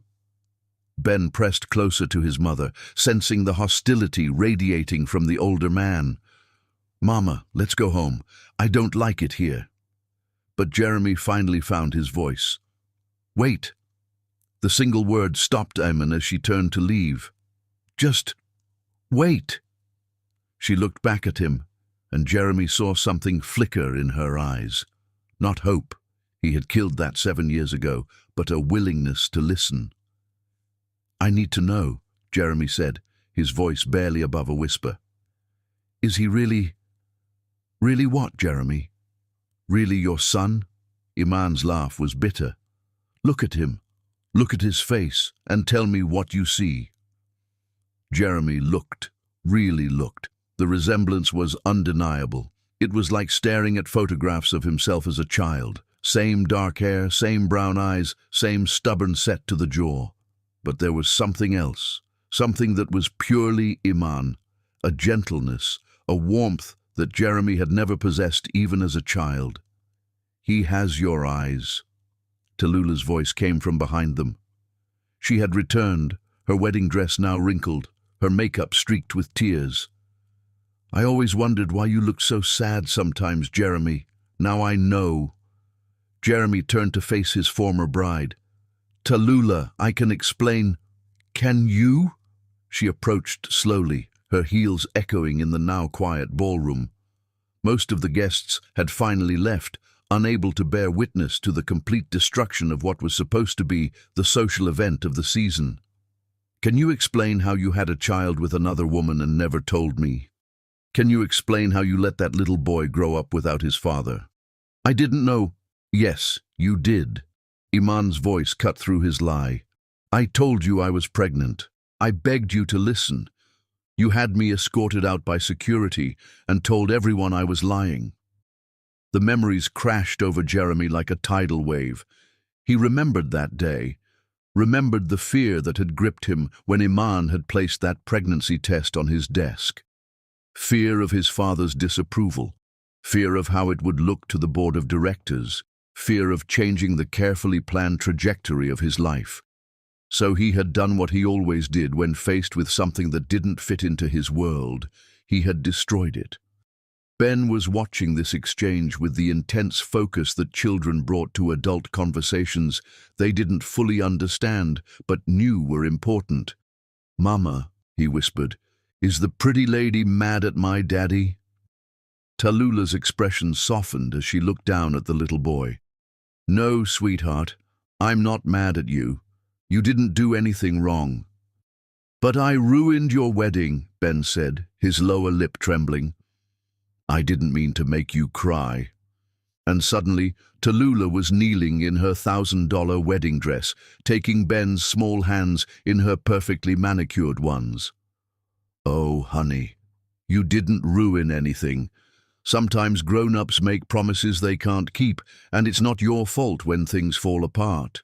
Ben pressed closer to his mother, sensing the hostility radiating from the older man. "Mama, let's go home. I don't like it here." But Jeremy finally found his voice. "Wait." The single word stopped Iman as she turned to leave. "Just wait." She looked back at him, and Jeremy saw something flicker in her eyes. Not hope, he had killed that 7 years ago, but a willingness to listen. "I need to know," Jeremy said, his voice barely above a whisper. "Is he really what, Jeremy? Really your son?" Iman's laugh was bitter. "Look at him. Look at his face, and tell me what you see." Jeremy looked, really looked. The resemblance was undeniable. It was like staring at photographs of himself as a child. Same dark hair, same brown eyes, same stubborn set to the jaw. But there was something else, something that was purely Iman, a gentleness, a warmth that Jeremy had never possessed even as a child. "He has your eyes." Tallulah's voice came from behind them. She had returned, her wedding dress now wrinkled, her makeup streaked with tears. "I always wondered why you looked so sad sometimes, Jeremy. Now I know." Jeremy turned to face his former bride. "Tallulah, I can explain." "Can you?" She approached slowly, her heels echoing in the now quiet ballroom. Most of the guests had finally left, unable to bear witness to the complete destruction of what was supposed to be the social event of the season. "Can you explain how you had a child with another woman and never told me? Can you explain how you let that little boy grow up without his father?" "I didn't know." "Yes, you did. Iman's voice cut through his lie. I told you I was pregnant. I begged you to listen. You had me escorted out by security and told everyone I was lying. The memories crashed over Jeremy like a tidal wave. He remembered that day, remembered the fear that had gripped him when Iman had placed that pregnancy test on his desk. Fear of his father's disapproval, fear of how it would look to the board of directors, fear of changing the carefully planned trajectory of his life. So he had done what he always did when faced with something that didn't fit into his world. He had destroyed it. Ben was watching this exchange with the intense focus that children brought to adult conversations they didn't fully understand but knew were important. "Mama," he whispered, "is the pretty lady mad at my daddy?" Tallulah's expression softened as she looked down at the little boy. "No, sweetheart, I'm not mad at you. You didn't do anything wrong." "But I ruined your wedding," Ben said, his lower lip trembling. "I didn't mean to make you cry." And suddenly, Tallulah was kneeling in her $1,000 wedding dress, taking Ben's small hands in her perfectly manicured ones. "Oh, honey, you didn't ruin anything. Sometimes grown-ups make promises they can't keep, and it's not your fault when things fall apart."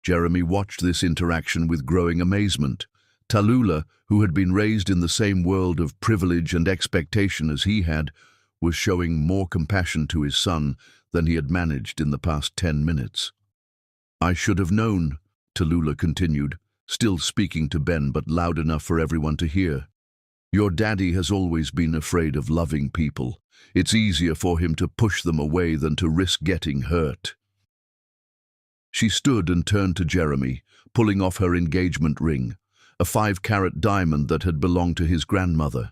Jeremy watched this interaction with growing amazement. Tallulah, who had been raised in the same world of privilege and expectation as he had, was showing more compassion to his son than he had managed in the past 10 minutes. "I should have known," Tallulah continued, still speaking to Ben but loud enough for everyone to hear. "Your daddy has always been afraid of loving people. It's easier for him to push them away than to risk getting hurt." She stood and turned to Jeremy, pulling off her engagement ring, a 5-carat diamond that had belonged to his grandmother.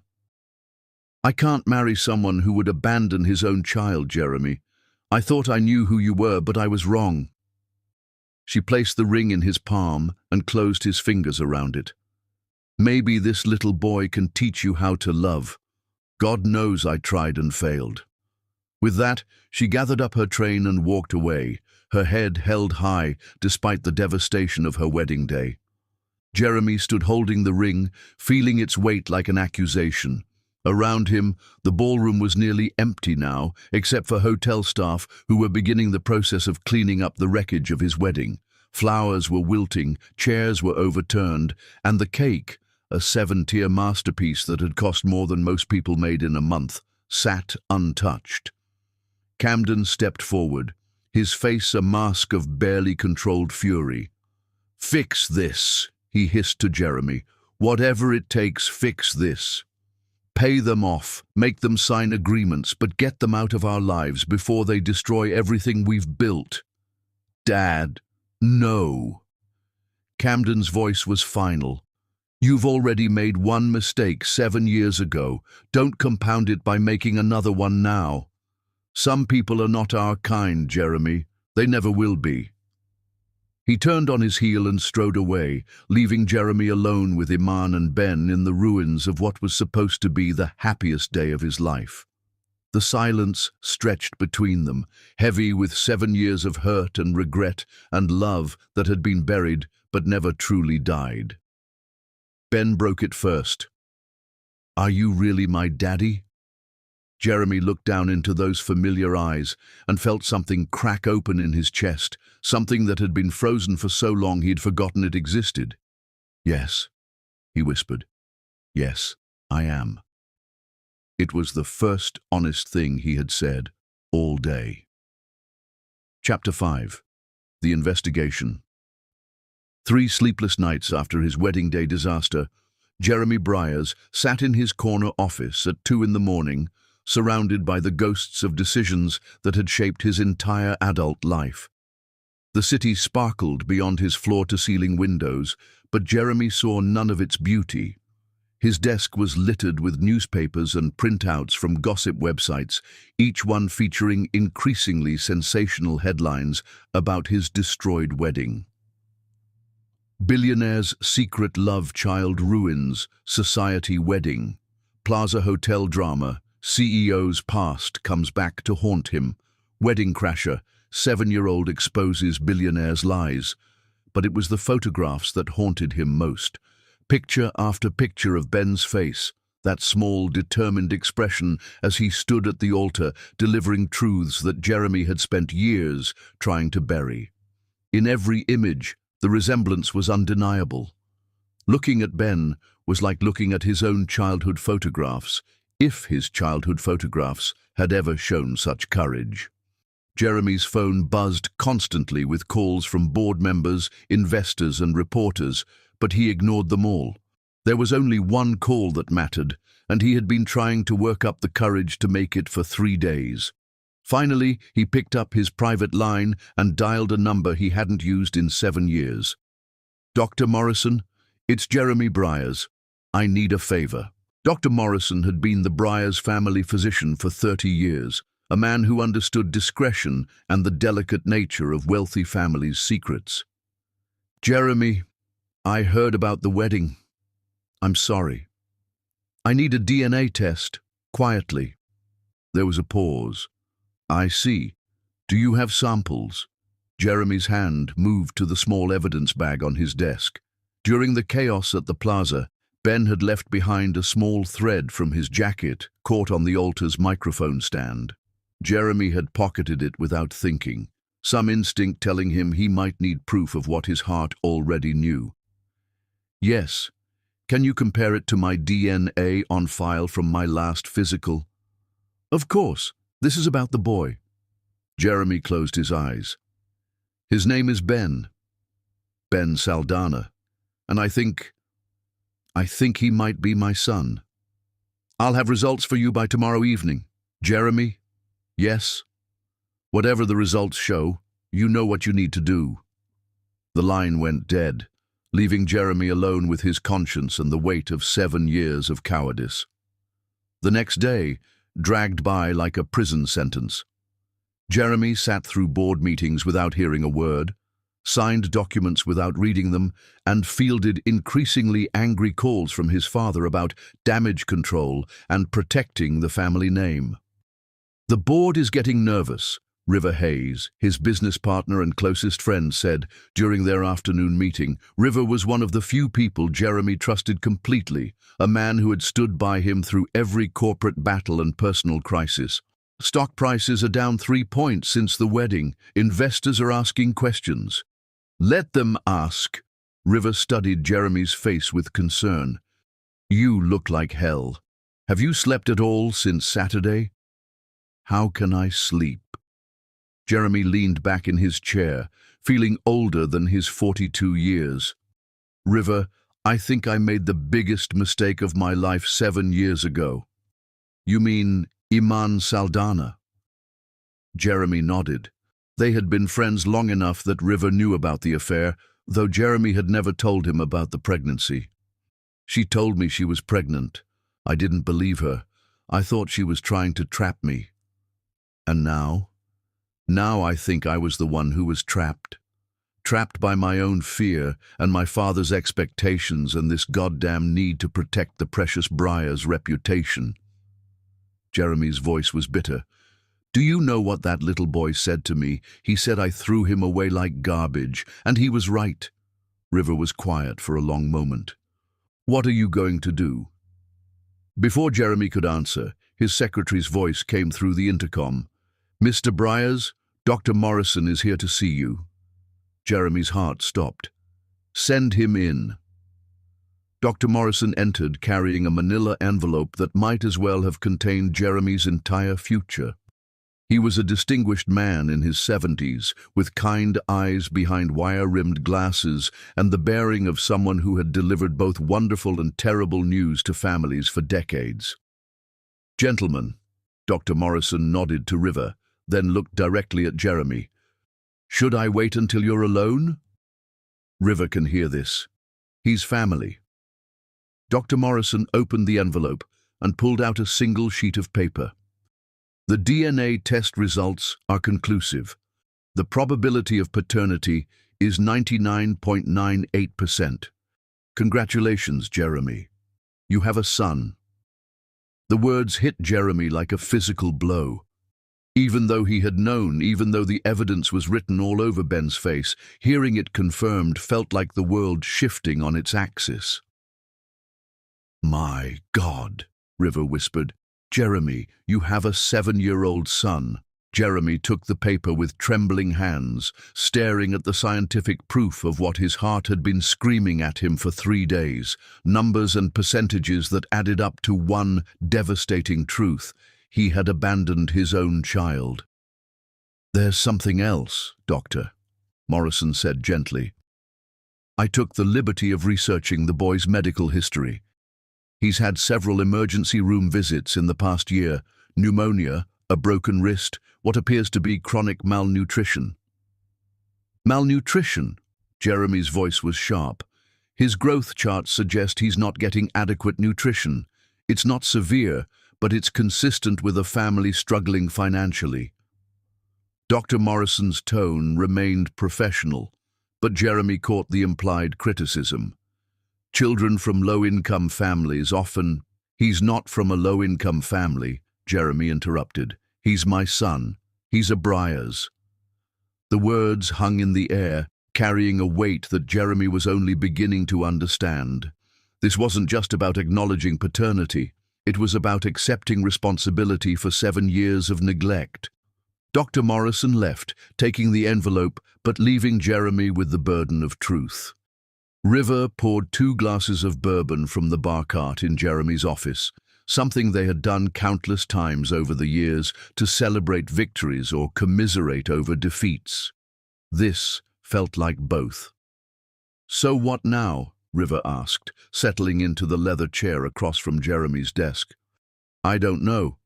"I can't marry someone who would abandon his own child, Jeremy. I thought I knew who you were, but I was wrong." She placed the ring in his palm and closed his fingers around it. "Maybe this little boy can teach you how to love. God knows I tried and failed." With that, she gathered up her train and walked away, her head held high despite the devastation of her wedding day. Jeremy stood holding the ring, feeling its weight like an accusation. Around him, the ballroom was nearly empty now, except for hotel staff who were beginning the process of cleaning up the wreckage of his wedding. Flowers were wilting, chairs were overturned, and the cake, a 7-tier masterpiece that had cost more than most people made in a month, sat untouched. Camden stepped forward, his face a mask of barely controlled fury. "Fix this," he hissed to Jeremy. "Whatever it takes, fix this. Pay them off, make them sign agreements, but get them out of our lives before they destroy everything we've built." "Dad, no." Camden's voice was final. "You've already made one mistake 7 years ago. Don't compound it by making another one now. Some people are not our kind, Jeremy. They never will be." He turned on his heel and strode away, leaving Jeremy alone with Iman and Ben in the ruins of what was supposed to be the happiest day of his life. The silence stretched between them, heavy with 7 years of hurt and regret and love that had been buried but never truly died. Ben broke it first. "Are you really my daddy?" Jeremy looked down into those familiar eyes and felt something crack open in his chest, something that had been frozen for so long he'd forgotten it existed. "Yes," he whispered. "Yes, I am." It was the first honest thing he had said all day. Chapter 5. The Investigation. 3 sleepless nights after his wedding day disaster, Jeremy Briers sat in his corner office at 2 in the morning, surrounded by the ghosts of decisions that had shaped his entire adult life. The city sparkled beyond his floor-to-ceiling windows, but Jeremy saw none of its beauty. His desk was littered with newspapers and printouts from gossip websites, each one featuring increasingly sensational headlines about his destroyed wedding. Billionaire's secret love child ruins, society wedding. Plaza Hotel drama, CEO's past comes back to haunt him. Wedding crasher, 7-year-old exposes Billionaire's lies, but it was the photographs that haunted him most. Picture after picture of Ben's face, that small, determined expression as he stood at the altar delivering truths that Jeremy had spent years trying to bury. In every image, the resemblance was undeniable. Looking at Ben was like looking at his own childhood photographs, if his childhood photographs had ever shown such courage. Jeremy's phone buzzed constantly with calls from board members, investors and reporters, but he ignored them all. There was only one call that mattered, and he had been trying to work up the courage to make it for 3 days. Finally, he picked up his private line and dialed a number he hadn't used in 7 years. "Dr. Morrison, it's Jeremy Briers. I need a favor." Dr. Morrison had been the Briers family physician for 30 years, a man who understood discretion and the delicate nature of wealthy families' secrets. "Jeremy, I heard about the wedding. I'm sorry. I need a DNA test, quietly." There was a pause. "I see. Do you have samples?" Jeremy's hand moved to the small evidence bag on his desk. During the chaos at the plaza, Ben had left behind a small thread from his jacket caught on the altar's microphone stand. Jeremy had pocketed it without thinking, some instinct telling him he might need proof of what his heart already knew. "Yes. Can you compare it to my DNA on file from my last physical?" "Of course. This is about the boy." Jeremy closed his eyes. "His name is Ben. Ben Saldana. And I think he might be my son. I'll have results for you by tomorrow evening. Jeremy? Yes? Whatever the results show, you know what you need to do." The line went dead, leaving Jeremy alone with his conscience and the weight of 7 years of cowardice. The next day dragged by like a prison sentence. Jeremy sat through board meetings without hearing a word, signed documents without reading them, and fielded increasingly angry calls from his father about damage control and protecting the family name. "The board is getting nervous," River Hayes, his business partner and closest friend, said during their afternoon meeting. River was one of the few people Jeremy trusted completely, a man who had stood by him through every corporate battle and personal crisis. "Stock prices are down 3 points since the wedding. Investors are asking questions." "Let them ask." River studied Jeremy's face with concern. "You look like hell. Have you slept at all since Saturday?" "How can I sleep?" Jeremy leaned back in his chair, feeling older than his 42 years. "River, I think I made the biggest mistake of my life 7 years ago." "You mean Iman Saldana?" Jeremy nodded. They had been friends long enough that River knew about the affair, though Jeremy had never told him about the pregnancy. "She told me she was pregnant. I didn't believe her. I thought she was trying to trap me. And now? Now I think I was the one who was trapped. Trapped by my own fear and my father's expectations and this goddamn need to protect the precious Briar's reputation." Jeremy's voice was bitter. "Do you know what that little boy said to me? He said I threw him away like garbage, and he was right." River was quiet for a long moment. "What are you going to do?" Before Jeremy could answer, his secretary's voice came through the intercom. "Mr. Briers, Dr. Morrison is here to see you." Jeremy's heart stopped. "Send him in." Dr. Morrison entered carrying a manila envelope that might as well have contained Jeremy's entire future. He was a distinguished man in his 70s, with kind eyes behind wire-rimmed glasses and the bearing of someone who had delivered both wonderful and terrible news to families for decades. "Gentlemen," Dr. Morrison nodded to River, then looked directly at Jeremy. "Should I wait until you're alone?" "River can hear this. He's family." Dr. Morrison opened the envelope and pulled out a single sheet of paper. "The DNA test results are conclusive. The probability of paternity is 99.98%. Congratulations, Jeremy. You have a son." The words hit Jeremy like a physical blow. Even though he had known, even though the evidence was written all over Ben's face, hearing it confirmed felt like the world shifting on its axis. "My God," River whispered. "Jeremy, you have a 7-year-old son." Jeremy took the paper with trembling hands, staring at the scientific proof of what his heart had been screaming at him for 3 days, numbers and percentages that added up to one devastating truth. He had abandoned his own child. "There's something else, Doctor," Morrison said gently. "I took the liberty of researching the boy's medical history. He's had several emergency room visits in the past year, pneumonia, a broken wrist, what appears to be chronic malnutrition." "Malnutrition?" Jeremy's voice was sharp. "His growth charts suggest he's not getting adequate nutrition. It's not severe, but it's consistent with a family struggling financially." Dr. Morrison's tone remained professional, but Jeremy caught the implied criticism. "Children from low-income families often—" "He's not from a low-income family," Jeremy interrupted. "He's my son. He's a Briars." The words hung in the air, carrying a weight that Jeremy was only beginning to understand. This wasn't just about acknowledging paternity. It was about accepting responsibility for 7 years of neglect. Dr. Morrison left, taking the envelope, but leaving Jeremy with the burden of truth. River poured 2 glasses of bourbon from the bar cart in Jeremy's office, something they had done countless times over the years to celebrate victories or commiserate over defeats. This felt like both. "So what now?" River asked, settling into the leather chair across from Jeremy's desk. "I don't know."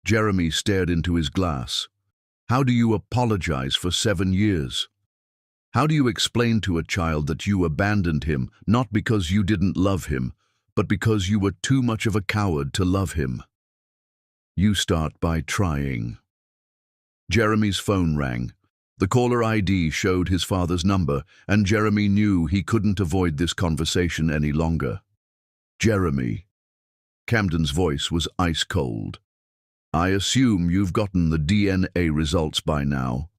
Jeremy stared into his glass. "How do you apologize for 7 years? How do you explain to a child that you abandoned him, not because you didn't love him, but because you were too much of a coward to love him?" "You start by trying." Jeremy's phone rang. The caller ID showed his father's number, and Jeremy knew he couldn't avoid this conversation any longer. "Jeremy." Camden's voice was ice cold. "I assume you've gotten the DNA results by now."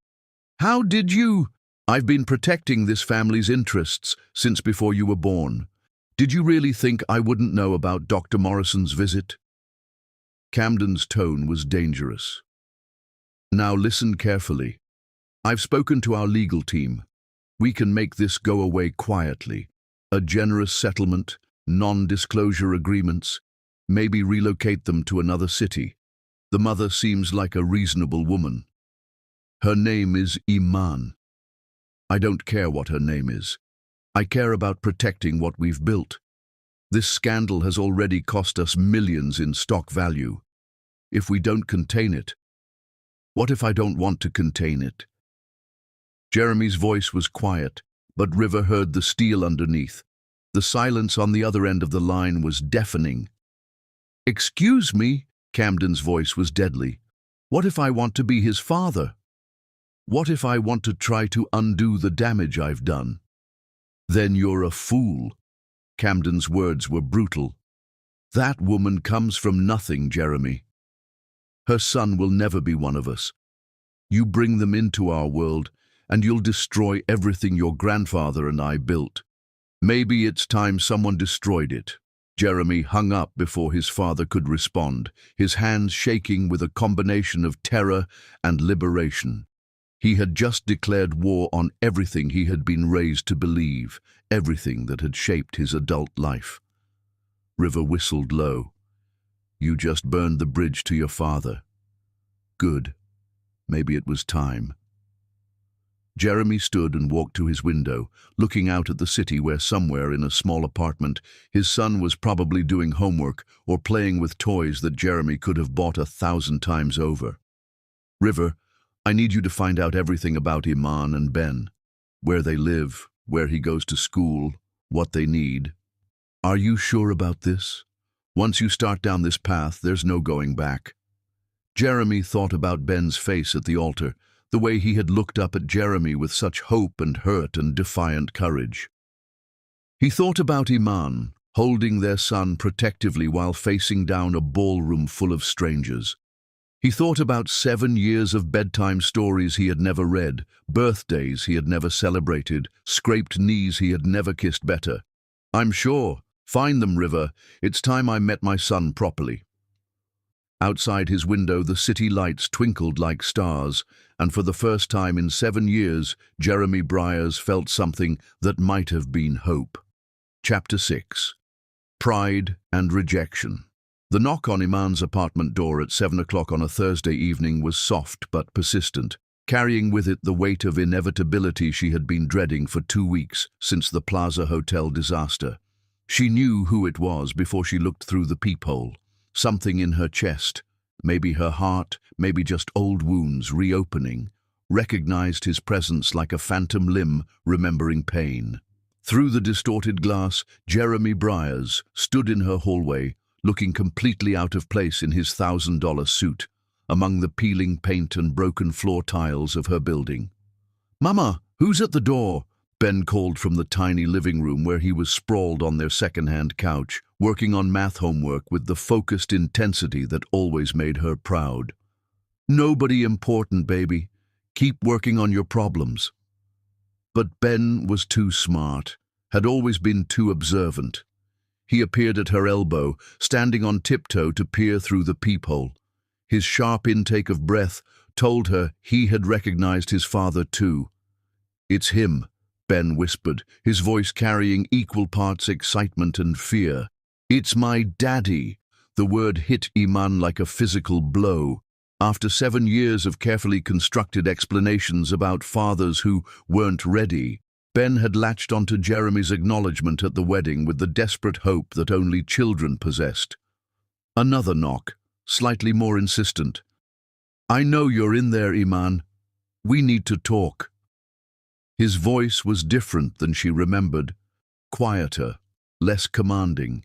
"How did you—" "I've been protecting this family's interests since before you were born. Did you really think I wouldn't know about Dr. Morrison's visit?" Camden's tone was dangerous. "Now listen carefully. I've spoken to our legal team. We can make this go away quietly. A generous settlement, non-disclosure agreements, maybe relocate them to another city. The mother seems like a reasonable woman. Her name is Iman. I don't care what her name is. I care about protecting what we've built. This scandal has already cost us millions in stock value. If we don't contain it— What if I don't want to contain it?" Jeremy's voice was quiet, but River heard the steel underneath. The silence on the other end of the line was deafening. "Excuse me," Camden's voice was deadly. "What if I want to be his father? What if I want to try to undo the damage I've done?" "Then you're a fool." Camden's words were brutal. "That woman comes from nothing, Jeremy. Her son will never be one of us. You bring them into our world, and you'll destroy everything your grandfather and I built. Maybe it's time someone destroyed it." Jeremy hung up before his father could respond, his hands shaking with a combination of terror and liberation. He had just declared war on everything he had been raised to believe, everything that had shaped his adult life. River whistled low. "You just burned the bridge to your father." "Good. Maybe it was time." Jeremy stood and walked to his window, looking out at the city where somewhere in a small apartment, his son was probably doing homework or playing with toys that Jeremy could have bought 1,000 times over. "River, I need you to find out everything about Iman and Ben. Where they live, where he goes to school, what they need. Are you sure about this? Once you start down this path, there's no going back." Jeremy thought about Ben's face at the altar, the way he had looked up at Jeremy with such hope and hurt and defiant courage. He thought about Iman, holding their son protectively while facing down a ballroom full of strangers. He thought about 7 years of bedtime stories he had never read, birthdays he had never celebrated, scraped knees he had never kissed better. "I'm sure. Find them, River. It's time I met my son properly." Outside his window, the city lights twinkled like stars, and for the first time in 7 years, Jeremy Briers felt something that might have been hope. Chapter 6. Pride and Rejection. The knock on Iman's apartment door at 7 o'clock on a Thursday evening was soft but persistent, carrying with it the weight of inevitability she had been dreading for 2 weeks since the Plaza Hotel disaster. She knew who it was before she looked through the peephole. Something in her chest, maybe her heart, maybe just old wounds reopening, recognized his presence like a phantom limb remembering pain. Through the distorted glass, Jeremy Briers stood in her hallway, looking completely out of place in his $1,000 suit, among the peeling paint and broken floor tiles of her building. "Mama, who's at the door?" Ben called from the tiny living room where he was sprawled on their second-hand couch, working on math homework with the focused intensity that always made her proud. "Nobody important, baby. Keep working on your problems." But Ben was too smart, had always been too observant. He appeared at her elbow, standing on tiptoe to peer through the peephole. His sharp intake of breath told her he had recognized his father too. "It's him," Ben whispered, his voice carrying equal parts excitement and fear. "It's my daddy." The word hit Iman like a physical blow. After 7 years of carefully constructed explanations about fathers who weren't ready, Ben had latched onto Jeremy's acknowledgement at the wedding with the desperate hope that only children possessed. Another knock, slightly more insistent. "I know you're in there, Iman. We need to talk." His voice was different than she remembered, quieter, less commanding.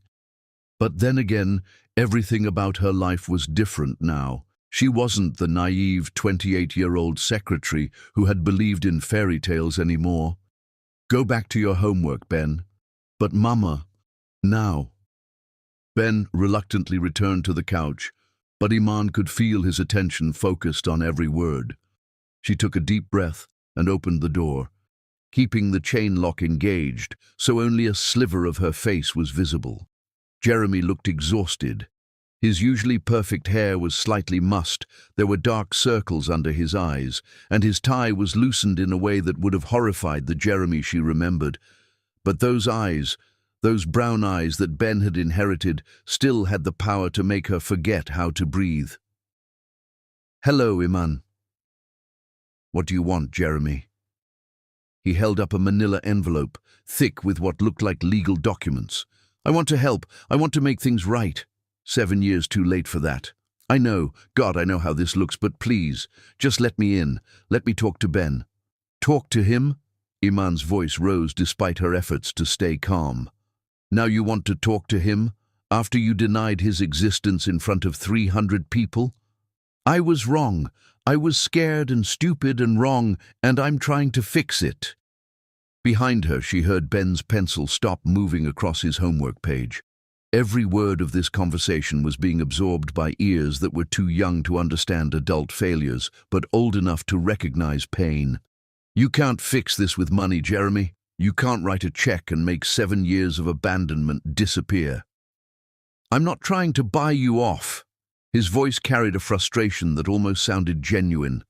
But then again, everything about her life was different now. She wasn't the naive 28-year-old secretary who had believed in fairy tales anymore. "Go back to your homework, Ben." "But Mama, now." Ben reluctantly returned to the couch, but Iman could feel his attention focused on every word. She took a deep breath and opened the door, keeping the chain lock engaged so only a sliver of her face was visible. Jeremy looked exhausted. His usually perfect hair was slightly mussed, there were dark circles under his eyes, and his tie was loosened in a way that would have horrified the Jeremy she remembered. But those eyes, those brown eyes that Ben had inherited, still had the power to make her forget how to breathe. "Hello, Iman." "What do you want, Jeremy?" He held up a manila envelope, thick with what looked like legal documents. "I want to help. I want to make things right. 7 years too late for that. I know, God, I know how this looks, but please, just let me in. Let me talk to Ben." "Talk to him?" Iman's voice rose despite her efforts to stay calm. "Now you want to talk to him? After you denied his existence in front of 300 people? I was wrong. I was scared and stupid and wrong, and I'm trying to fix it." Behind her, she heard Ben's pencil stop moving across his homework page. Every word of this conversation was being absorbed by ears that were too young to understand adult failures, but old enough to recognize pain. "You can't fix this with money, Jeremy. You can't write a check and make 7 years of abandonment disappear." "I'm not trying to buy you off." His voice carried a frustration that almost sounded genuine.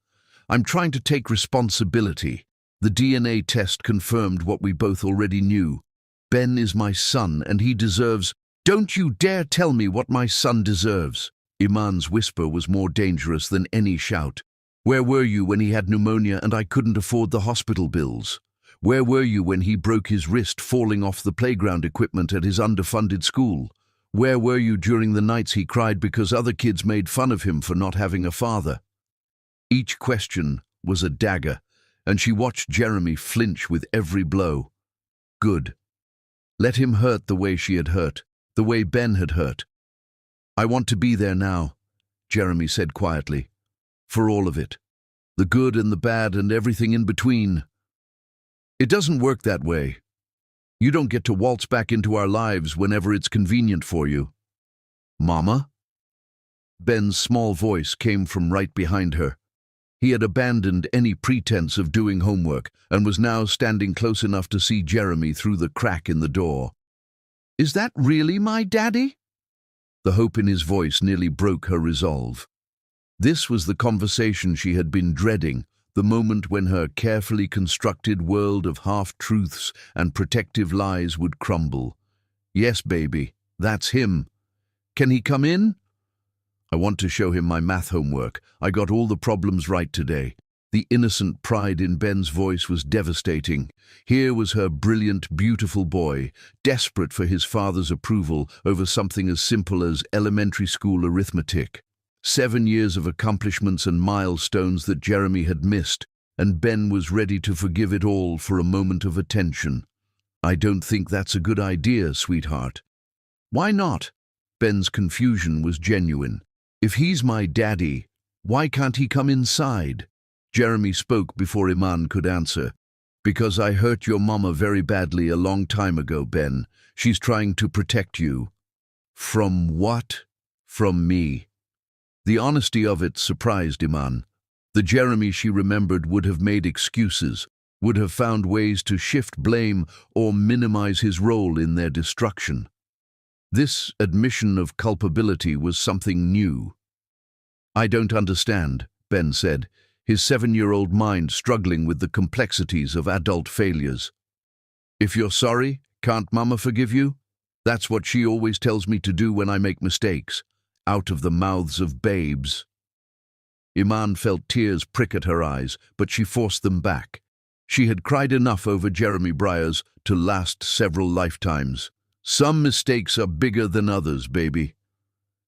"I'm trying to take responsibility. The DNA test confirmed what we both already knew. Ben is my son, and he deserves—" "Don't you dare tell me what my son deserves." Iman's whisper was more dangerous than any shout. "Where were you when he had pneumonia and I couldn't afford the hospital bills? Where were you when he broke his wrist falling off the playground equipment at his underfunded school? Where were you during the nights he cried because other kids made fun of him for not having a father?" Each question was a dagger, and she watched Jeremy flinch with every blow. Good. Let him hurt the way she had hurt, the way Ben had hurt. "I want to be there now," Jeremy said quietly. "For all of it. The good and the bad and everything in between. It doesn't work that way. You don't get to waltz back into our lives whenever it's convenient for you." "Mama?" Ben's small voice came from right behind her. He had abandoned any pretense of doing homework and was now standing close enough to see Jeremy through the crack in the door. "Is that really my daddy?" The hope in his voice nearly broke her resolve. This was the conversation she had been dreading, the moment when her carefully constructed world of half-truths and protective lies would crumble. "Yes, baby, that's him. Can he come in?" "I want to show him my math homework. I got all the problems right today." The innocent pride in Ben's voice was devastating. Here was her brilliant, beautiful boy, desperate for his father's approval over something as simple as elementary school arithmetic. 7 years of accomplishments and milestones that Jeremy had missed, and Ben was ready to forgive it all for a moment of attention. "I don't think that's a good idea, sweetheart." "Why not?" Ben's confusion was genuine. "If he's my daddy, why can't he come inside?" Jeremy spoke before Iman could answer. "Because I hurt your mama very badly a long time ago, Ben. She's trying to protect you." "From what?" "From me." The honesty of it surprised Iman. The Jeremy she remembered would have made excuses, would have found ways to shift blame or minimize his role in their destruction. This admission of culpability was something new. "I don't understand," Ben said, his 7-year-old mind struggling with the complexities of adult failures. "If you're sorry, can't Mama forgive you? That's what she always tells me to do when I make mistakes. Out of the mouths of babes." Iman felt tears prick at her eyes, but she forced them back. She had cried enough over Jeremy Briers to last several lifetimes. "Some mistakes are bigger than others, baby."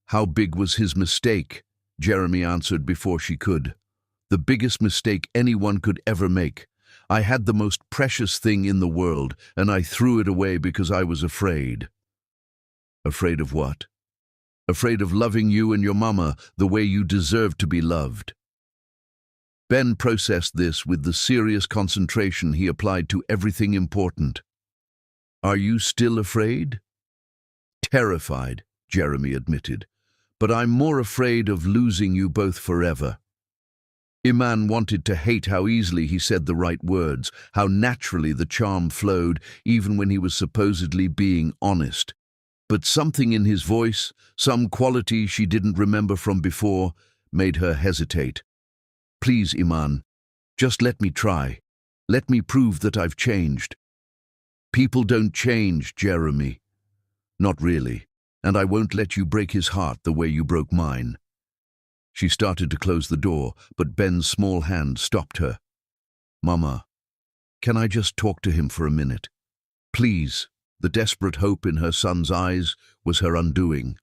"How big was his mistake?" Jeremy answered before she could. "The biggest mistake anyone could ever make. I had the most precious thing in the world, and I threw it away because I was afraid." "Afraid of what?" "Afraid of loving you and your mama the way you deserve to be loved." Ben processed this with the serious concentration he applied to everything important. "Are you still afraid?" "Terrified," Jeremy admitted. "But I'm more afraid of losing you both forever." Iman wanted to hate how easily he said the right words, how naturally the charm flowed, even when he was supposedly being honest. But something in his voice, some quality she didn't remember from before, made her hesitate. "Please, Iman, just let me try. Let me prove that I've changed." "People don't change, Jeremy." "Not really, and I won't let you break his heart the way you broke mine." She started to close the door, but Ben's small hand stopped her. "Mama, can I just talk to him for a minute? Please." The desperate hope in her son's eyes was her undoing.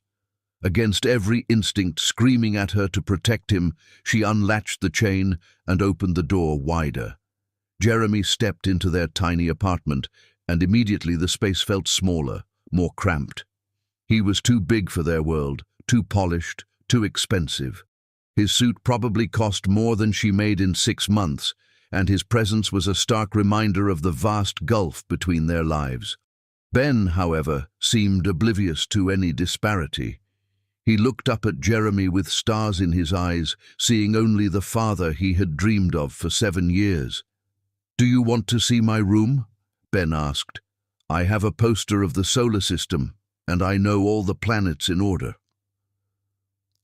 Against every instinct screaming at her to protect him, she unlatched the chain and opened the door wider. Jeremy stepped into their tiny apartment, and immediately the space felt smaller, more cramped. He was too big for their world, too polished, too expensive. His suit probably cost more than she made in 6 months, and his presence was a stark reminder of the vast gulf between their lives. Ben, however, seemed oblivious to any disparity. He looked up at Jeremy with stars in his eyes, seeing only the father he had dreamed of for 7 years. "Do you want to see my room?" Ben asked. "I have a poster of the solar system, and I know all the planets in order."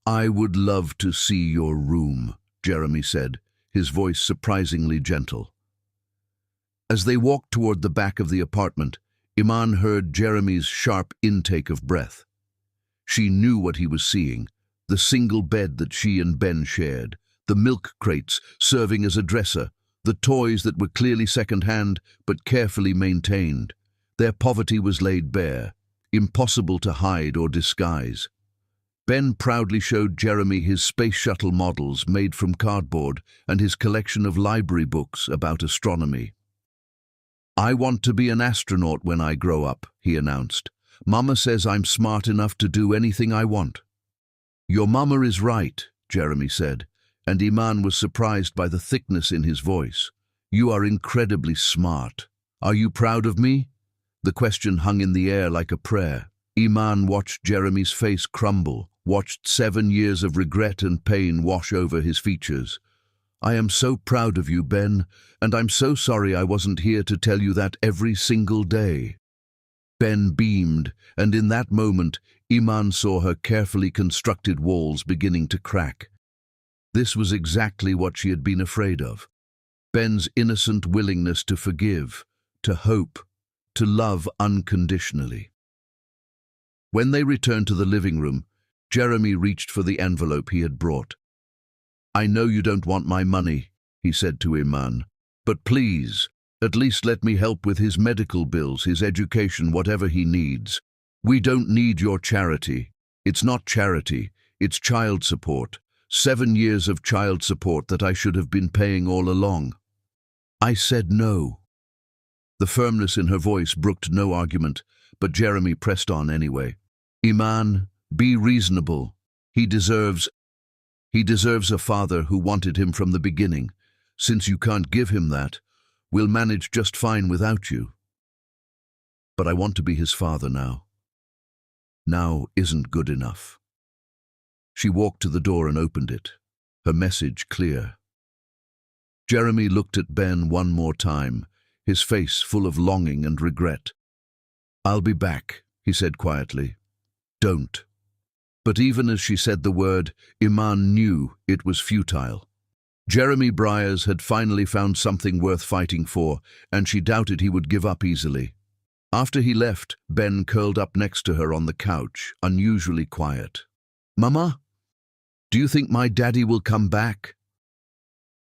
"I would love to see your room," Jeremy said, his voice surprisingly gentle. As they walked toward the back of the apartment, Iman heard Jeremy's sharp intake of breath. She knew what he was seeing, the single bed that she and Ben shared, the milk crates serving as a dresser, the toys that were clearly second-hand but carefully maintained. Their poverty was laid bare, impossible to hide or disguise. Ben proudly showed Jeremy his space shuttle models made from cardboard and his collection of library books about astronomy. "I want to be an astronaut when I grow up," he announced. "Mama says I'm smart enough to do anything I want." "Your mama is right," Jeremy said, and Iman was surprised by the thickness in his voice. "You are incredibly smart. Are you proud of me?" The question hung in the air like a prayer. Iman watched Jeremy's face crumble, watched 7 years of regret and pain wash over his features. "I am so proud of you, Ben, and I'm so sorry I wasn't here to tell you that every single day." Ben beamed, and in that moment, Iman saw her carefully constructed walls beginning to crack. This was exactly what she had been afraid of. Ben's innocent willingness to forgive, to hope, to love unconditionally. When they returned to the living room, Jeremy reached for the envelope he had brought. "I know you don't want my money," he said to Iman, "but please, at least let me help with his medical bills, his education, whatever he needs. We don't need your charity. It's not charity, it's child support. 7 years of child support that I should have been paying all along." I said no. The firmness in her voice brooked no argument, but Jeremy pressed on anyway. "Iman, be reasonable. He deserves a father who wanted him from the beginning. Since you can't give him that, we'll manage just fine without you. But I want to be his father now. Now isn't good enough." She walked to the door and opened it, her message clear. Jeremy looked at Ben one more time, his face full of longing and regret. "I'll be back," he said quietly. "Don't." But even as she said the word, Iman knew it was futile. Jeremy Briers had finally found something worth fighting for, and she doubted he would give up easily. After he left, Ben curled up next to her on the couch, unusually quiet. "Mama, do you think my daddy will come back?"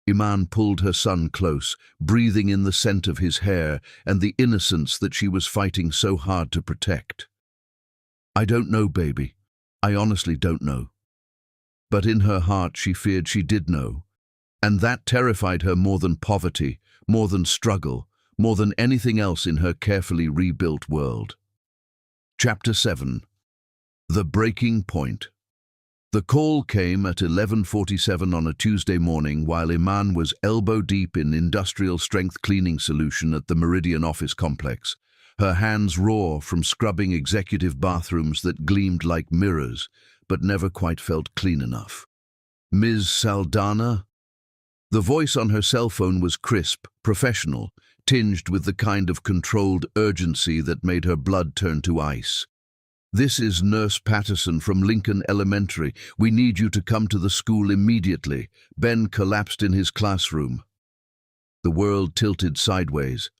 Iman pulled her son close, breathing in the scent of his hair and the innocence that she was fighting so hard to protect. "I don't know, baby. I honestly don't know." But in her heart she feared she did know, and that terrified her more than poverty, more than struggle, more than anything else in her carefully rebuilt world. Chapter 7. The Breaking Point. The call came at 11:47 on a Tuesday morning while Iman was elbow-deep in industrial-strength cleaning solution at the Meridian office complex, her hands raw from scrubbing executive bathrooms that gleamed like mirrors but never quite felt clean enough. "Ms. Saldana?" The voice on her cell phone was crisp, professional, tinged with the kind of controlled urgency that made her blood turn to ice. "This is Nurse Patterson from Lincoln Elementary. We need you to come to the school immediately." Ben collapsed in his classroom. The world tilted sideways.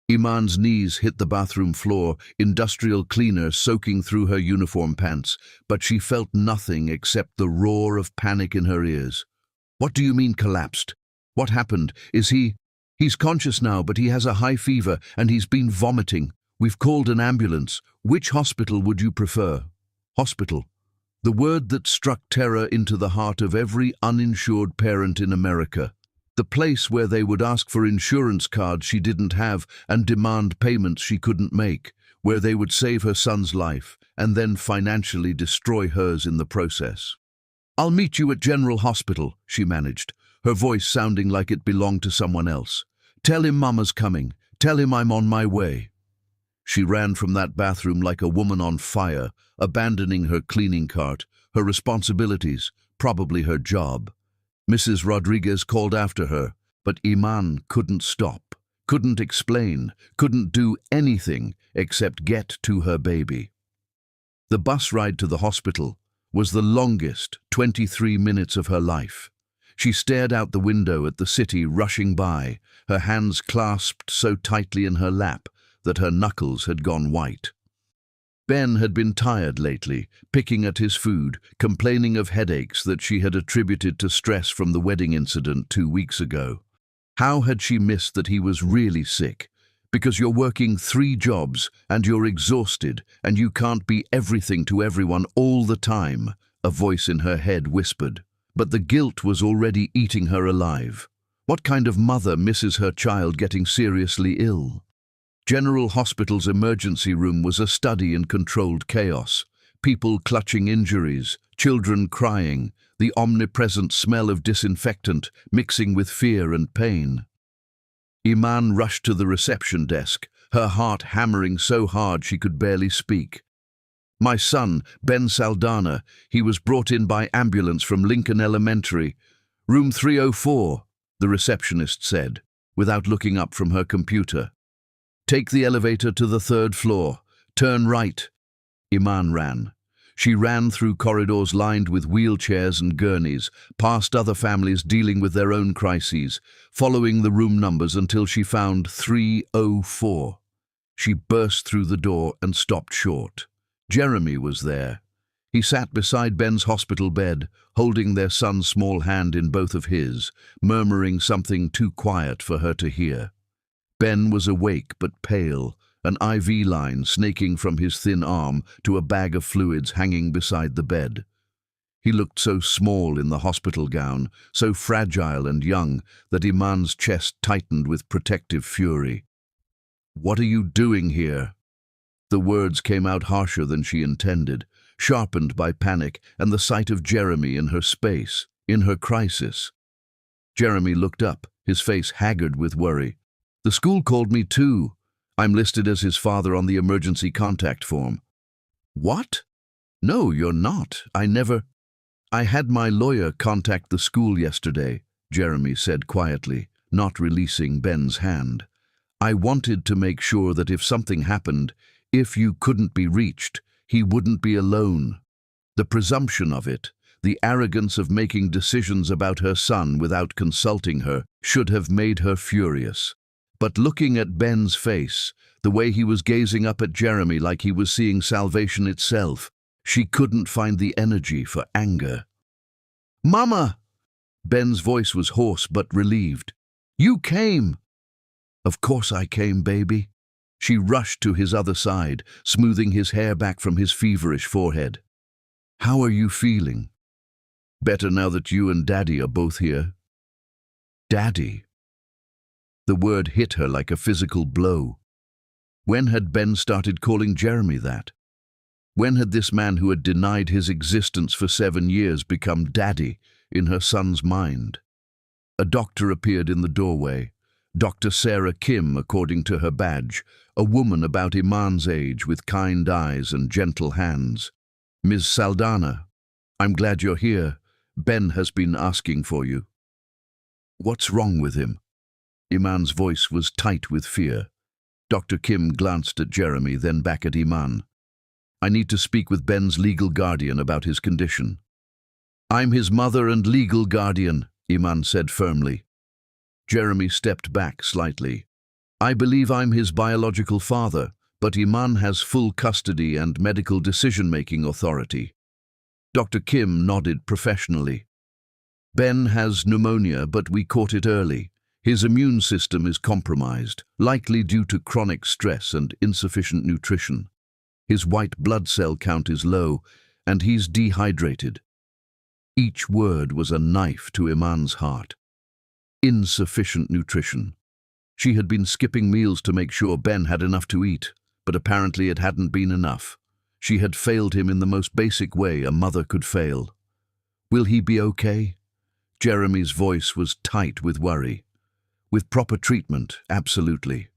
Iman's knees hit the bathroom floor, industrial cleaner soaking through her uniform pants, but she felt nothing except the roar of panic in her ears. "What do you mean collapsed? What happened? He's conscious now, but he has a high fever and he's been vomiting. We've called an ambulance. Which hospital would you prefer?" Hospital. The word that struck terror into the heart of every uninsured parent in America. The place where they would ask for insurance cards she didn't have and demand payments she couldn't make, where they would save her son's life and then financially destroy hers in the process. "I'll meet you at General Hospital," she managed, her voice sounding like it belonged to someone else. "Tell him Mama's coming. Tell him I'm on my way." She ran from that bathroom like a woman on fire, abandoning her cleaning cart, her responsibilities, probably her job. Mrs. Rodriguez called after her, but Iman couldn't stop, couldn't explain, couldn't do anything except get to her baby. The bus ride to the hospital was the longest 23 minutes of her life. She stared out the window at the city rushing by, her hands clasped so tightly in her lap that her knuckles had gone white. Ben had been tired lately, picking at his food, complaining of headaches that she had attributed to stress from the wedding incident 2 weeks ago. How had she missed that he was really sick? Because you're working 3 jobs and you're exhausted and you can't be everything to everyone all the time, a voice in her head whispered. But the guilt was already eating her alive. What kind of mother misses her child getting seriously ill? General Hospital's emergency room was a study in controlled chaos. People clutching injuries, children crying, the omnipresent smell of disinfectant mixing with fear and pain. Iman rushed to the reception desk, her heart hammering so hard she could barely speak. My son, Ben Saldana. He was brought in by ambulance from Lincoln Elementary. Room 304, the receptionist said, without looking up from her computer. Take the elevator to the 3rd floor. Turn right. Iman ran. She ran through corridors lined with wheelchairs and gurneys, past other families dealing with their own crises, following the room numbers until she found 304. She burst through the door and stopped short. Jeremy was there. He sat beside Ben's hospital bed, holding their son's small hand in both of his, murmuring something too quiet for her to hear. Ben was awake but pale, an IV line snaking from his thin arm to a bag of fluids hanging beside the bed. He looked so small in the hospital gown, so fragile and young, that Iman's chest tightened with protective fury. "What are you doing here?" The words came out harsher than she intended, sharpened by panic and the sight of Jeremy in her space, in her crisis. Jeremy looked up, his face haggard with worry. "The school called me too. I'm listed as his father on the emergency contact form." "What? No, you're not. I had my lawyer contact the school yesterday," Jeremy said quietly, not releasing Ben's hand. "I wanted to make sure that if something happened, if you couldn't be reached, he wouldn't be alone." The presumption of it, the arrogance of making decisions about her son without consulting her, should have made her furious. But looking at Ben's face, the way he was gazing up at Jeremy like he was seeing salvation itself, she couldn't find the energy for anger. "Mama!" Ben's voice was hoarse but relieved. "You came!" "Of course I came, baby." She rushed to his other side, smoothing his hair back from his feverish forehead. "How are you feeling?" "Better now that you and Daddy are both here." "Daddy?" The word hit her like a physical blow. When had Ben started calling Jeremy that? When had this man who had denied his existence for 7 years become Daddy in her son's mind? A doctor appeared in the doorway. Dr. Sarah Kim, according to her badge, a woman about Iman's age with kind eyes and gentle hands. "Ms. Saldana, I'm glad you're here. Ben has been asking for you." "What's wrong with him?" Iman's voice was tight with fear. Dr. Kim glanced at Jeremy, then back at Iman. "I need to speak with Ben's legal guardian about his condition." "I'm his mother and legal guardian," Iman said firmly. Jeremy stepped back slightly. "I believe I'm his biological father, but Iman has full custody and medical decision-making authority." Dr. Kim nodded professionally. "Ben has pneumonia, but we caught it early. His immune system is compromised, likely due to chronic stress and insufficient nutrition. His white blood cell count is low, and he's dehydrated." Each word was a knife to Iman's heart. Insufficient nutrition. She had been skipping meals to make sure Ben had enough to eat, but apparently it hadn't been enough. She had failed him in the most basic way a mother could fail. "Will he be okay?" Jeremy's voice was tight with worry. "With proper treatment, absolutely.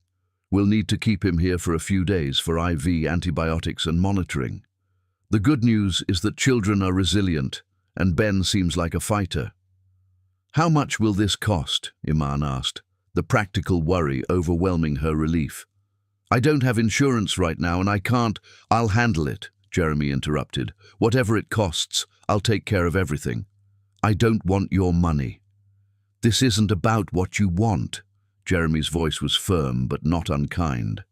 We'll need to keep him here for a few days for IV antibiotics and monitoring. The good news is that children are resilient, and Ben seems like a fighter." "How much will this cost?" Iman asked, the practical worry overwhelming her relief. "I don't have insurance right now and I can't—" "I'll handle it," Jeremy interrupted. "Whatever it costs, I'll take care of everything. I don't want your money." "This isn't about what you want." Jeremy's voice was firm but not unkind.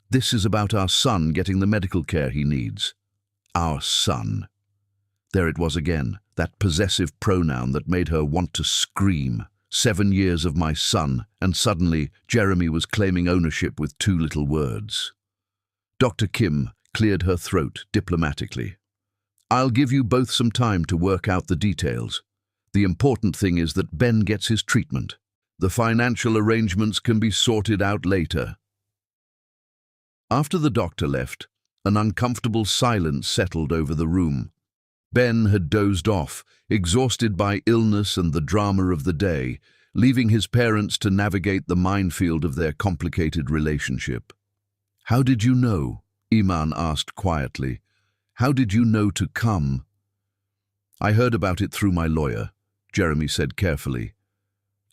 "This is about our son getting the medical care he needs." Our son. There it was again, that possessive pronoun that made her want to scream. 7 years of my son, and suddenly Jeremy was claiming ownership with 2 little words. Dr. Kim cleared her throat diplomatically. "I'll give you both some time to work out the details. The important thing is that Ben gets his treatment. The financial arrangements can be sorted out later." After the doctor left, an uncomfortable silence settled over the room. Ben had dozed off, exhausted by illness and the drama of the day, leaving his parents to navigate the minefield of their complicated relationship. "How did you know?" Iman asked quietly. How did you know to come? I heard about it through my lawyer, Jeremy said carefully.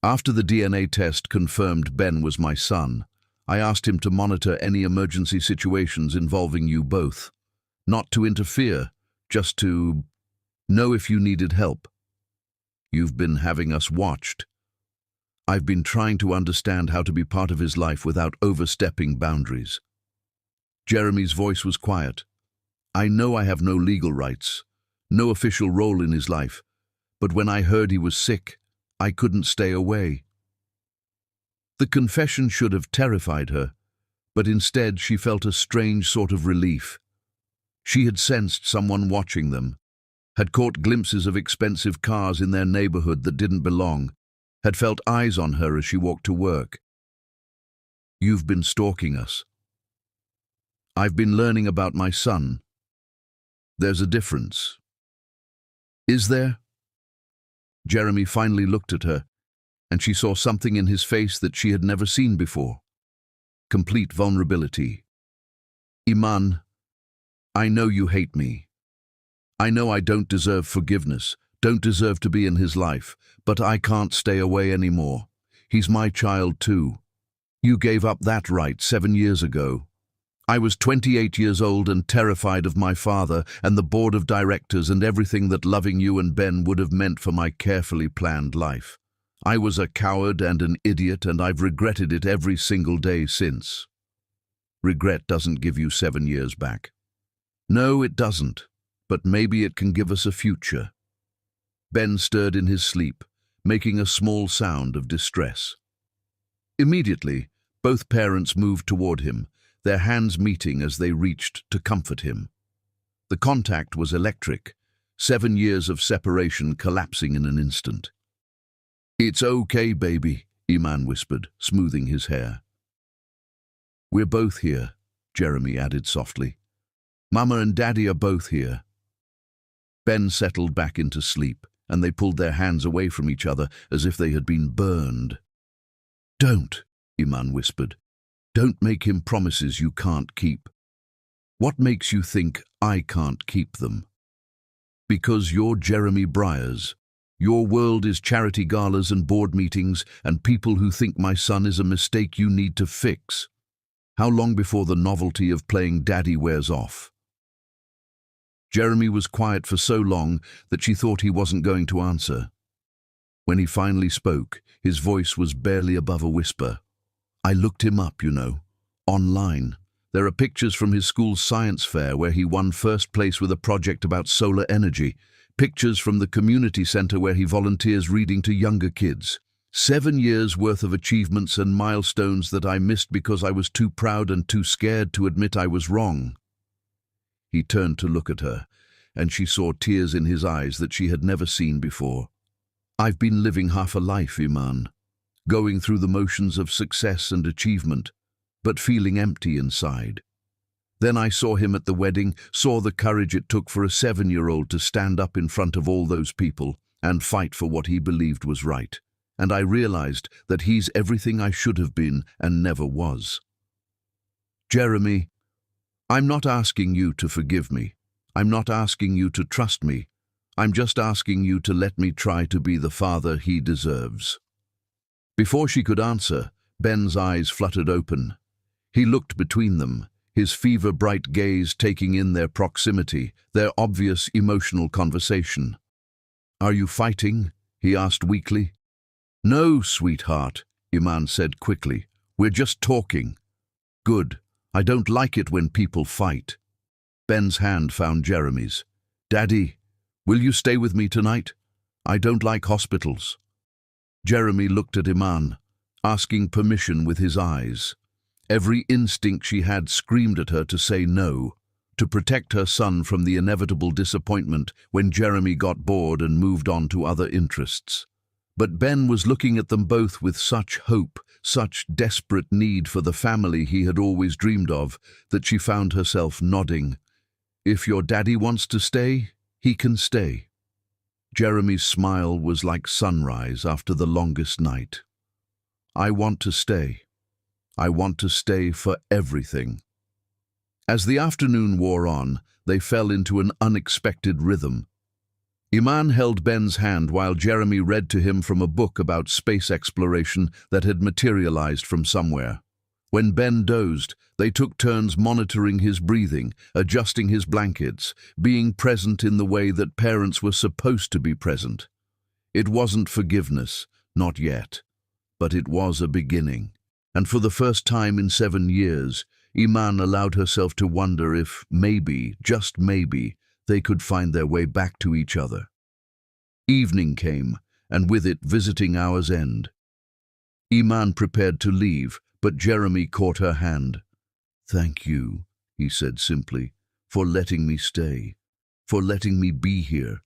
After the DNA test confirmed Ben was my son, I asked him to monitor any emergency situations involving you both. Not to interfere, just to know if you needed help. You've been having us watched. I've been trying to understand how to be part of his life without overstepping boundaries. Jeremy's voice was quiet. I know I have no legal rights, no official role in his life, but when I heard he was sick, I couldn't stay away. The confession should have terrified her, but instead she felt a strange sort of relief. She had sensed someone watching them, had caught glimpses of expensive cars in their neighborhood that didn't belong, had felt eyes on her as she walked to work. You've been stalking us. I've been learning about my son. There's a difference. Is there? Jeremy finally looked at her, and she saw something in his face that she had never seen before. Complete vulnerability. Iman, I know you hate me. I know I don't deserve forgiveness, don't deserve to be in his life, but I can't stay away anymore. He's my child too. You gave up that right 7 years ago. I was 28 years old and terrified of my father and the board of directors and everything that loving you and Ben would have meant for my carefully planned life. I was a coward and an idiot, and I've regretted it every single day since. Regret doesn't give you 7 years back. No, it doesn't, but maybe it can give us a future. Ben stirred in his sleep, making a small sound of distress. Immediately, both parents moved toward him, their hands meeting as they reached to comfort him. The contact was electric, 7 years of separation collapsing in an instant. It's okay, baby, Iman whispered, smoothing his hair. We're both here, Jeremy added softly. Mama and Daddy are both here. Ben settled back into sleep, and they pulled their hands away from each other as if they had been burned. Don't, Iman whispered. Don't make him promises you can't keep. What makes you think I can't keep them? Because you're Jeremy Briers. Your world is charity galas and board meetings and people who think my son is a mistake you need to fix. How long before the novelty of playing daddy wears off? Jeremy was quiet for so long that she thought he wasn't going to answer. When he finally spoke, his voice was barely above a whisper. I looked him up, online. There are pictures from his school's science fair where he won first place with a project about solar energy, pictures from the community center where he volunteers reading to younger kids. 7 years worth of achievements and milestones that I missed because I was too proud and too scared to admit I was wrong. He turned to look at her, and she saw tears in his eyes that she had never seen before. I've been living half a life, Iman, going through the motions of success and achievement, but feeling empty inside. Then I saw him at the wedding, saw the courage it took for a 7-year-old to stand up in front of all those people and fight for what he believed was right. And I realized that he's everything I should have been and never was. Jeremy, I'm not asking you to forgive me. I'm not asking you to trust me. I'm just asking you to let me try to be the father he deserves. Before she could answer, Ben's eyes fluttered open. He looked between them, his fever-bright gaze taking in their proximity, their obvious emotional conversation. Are you fighting? He asked weakly. No, sweetheart, Iman said quickly. We're just talking. Good. I don't like it when people fight. Ben's hand found Jeremy's. Daddy, will you stay with me tonight? I don't like hospitals. Jeremy looked at Iman, asking permission with his eyes. Every instinct she had screamed at her to say no, to protect her son from the inevitable disappointment when Jeremy got bored and moved on to other interests. But Ben was looking at them both with such hope, such desperate need for the family he had always dreamed of, that she found herself nodding. If your daddy wants to stay, he can stay. Jeremy's smile was like sunrise after the longest night. I want to stay. I want to stay for everything. As the afternoon wore on, they fell into an unexpected rhythm. Iman held Ben's hand while Jeremy read to him from a book about space exploration that had materialized from somewhere. When Ben dozed, they took turns monitoring his breathing, adjusting his blankets, being present in the way that parents were supposed to be present. It wasn't forgiveness, not yet, but it was a beginning. And for the first time in 7 years, Iman allowed herself to wonder if maybe, just maybe, they could find their way back to each other. Evening came, and with it visiting hour's end. Iman prepared to leave, but Jeremy caught her hand. "Thank you," he said simply, "for letting me stay, for letting me be here.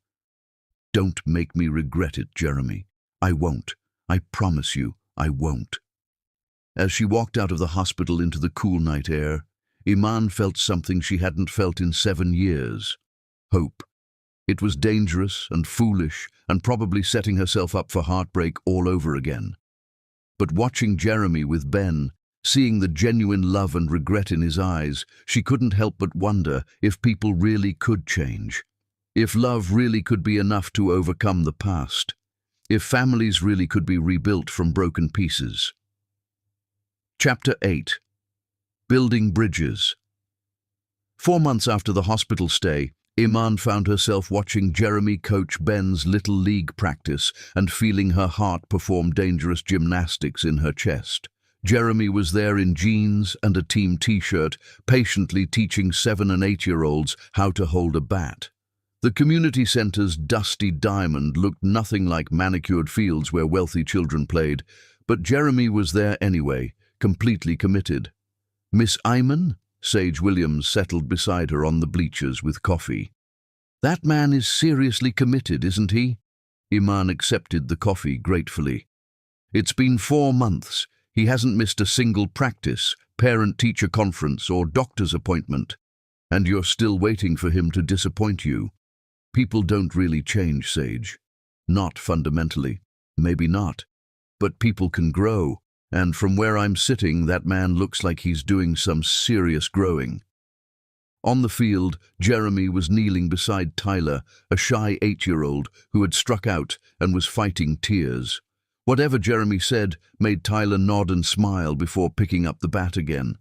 Don't make me regret it, Jeremy. I won't. I promise you, I won't." As she walked out of the hospital into the cool night air, Iman felt something she hadn't felt in 7 years. Hope. It was dangerous and foolish and probably setting herself up for heartbreak all over again. But watching Jeremy with Ben, seeing the genuine love and regret in his eyes, she couldn't help but wonder if people really could change. If love really could be enough to overcome the past. If families really could be rebuilt from broken pieces. Chapter 8. Building Bridges. 4 months after the hospital stay, Iman found herself watching Jeremy coach Ben's little league practice and feeling her heart perform dangerous gymnastics in her chest. Jeremy was there in jeans and a team t-shirt, patiently teaching 7- and 8-year-olds how to hold a bat. The community center's dusty diamond looked nothing like manicured fields where wealthy children played, but Jeremy was there anyway, completely committed. "Miss Iman?" Sage Williams settled beside her on the bleachers with coffee. "That man is seriously committed, isn't he?" Iman accepted the coffee gratefully. "It's been 4 months. He hasn't missed a single practice, parent-teacher conference, or doctor's appointment. And you're still waiting for him to disappoint you. People don't really change, Sage. Not fundamentally. Maybe not. But people can grow. And from where I'm sitting, that man looks like he's doing some serious growing." On the field, Jeremy was kneeling beside Tyler, a shy 8-year-old who had struck out and was fighting tears. Whatever Jeremy said made Tyler nod and smile before picking up the bat again.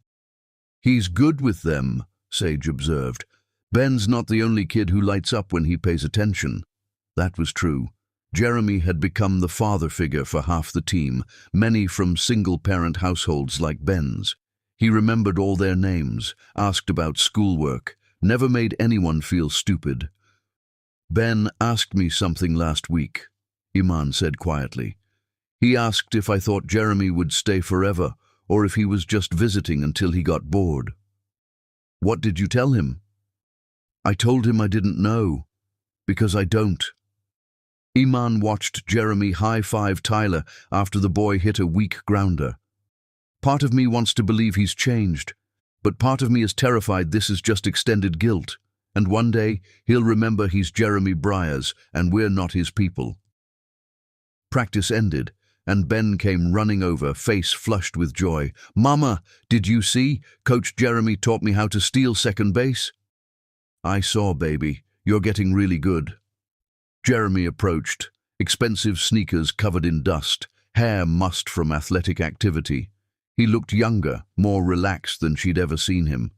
"He's good with them," Sage observed. "Ben's not the only kid who lights up when he pays attention." That was true. Jeremy had become the father figure for half the team, many from single-parent households like Ben's. He remembered all their names, asked about schoolwork, never made anyone feel stupid. "Ben asked me something last week," Iman said quietly. "He asked if I thought Jeremy would stay forever, or if he was just visiting until he got bored." "What did you tell him?" "I told him I didn't know, because I don't." Iman watched Jeremy high-five Tyler after the boy hit a weak grounder. "Part of me wants to believe he's changed, but part of me is terrified this is just extended guilt, and one day he'll remember he's Jeremy Briers and we're not his people." Practice ended, and Ben came running over, face flushed with joy. "Mama, did you see? Coach Jeremy taught me how to steal second base." "I saw, baby. You're getting really good." Jeremy approached, expensive sneakers covered in dust, hair mussed from athletic activity. He looked younger, more relaxed than she'd ever seen him.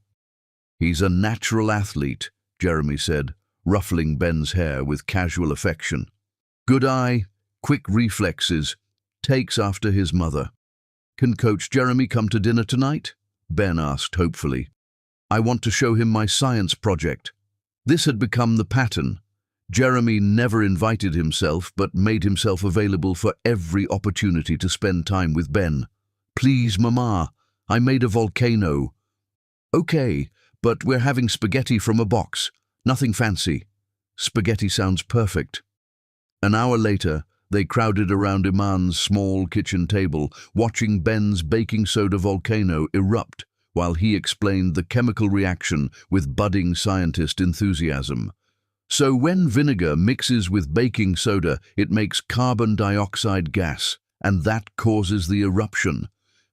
"He's a natural athlete," Jeremy said, ruffling Ben's hair with casual affection. "Good eye, quick reflexes, takes after his mother." "Can Coach Jeremy come to dinner tonight?" Ben asked hopefully. "I want to show him my science project." This had become the pattern. Jeremy never invited himself, but made himself available for every opportunity to spend time with Ben. "Please, Mama, I made a volcano." "Okay, but we're having spaghetti from a box. Nothing fancy." "Spaghetti sounds perfect." An hour later, they crowded around Iman's small kitchen table, watching Ben's baking soda volcano erupt while he explained the chemical reaction with budding scientist enthusiasm. "So when vinegar mixes with baking soda, it makes carbon dioxide gas, and that causes the eruption."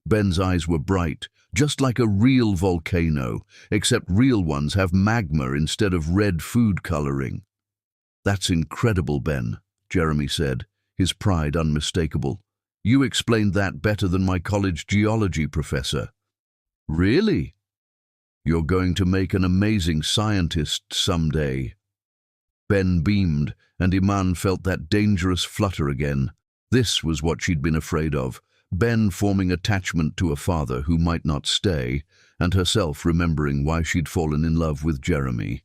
Ben's eyes were bright, just like a real volcano, except real ones have magma instead of red food coloring. That's incredible, Ben, Jeremy said, his pride unmistakable. You explained that better than my college geology professor. Really? You're going to make an amazing scientist someday. Ben beamed, and Iman felt that dangerous flutter again. This was what she'd been afraid of. Ben forming attachment to a father who might not stay, and herself remembering why she'd fallen in love with Jeremy.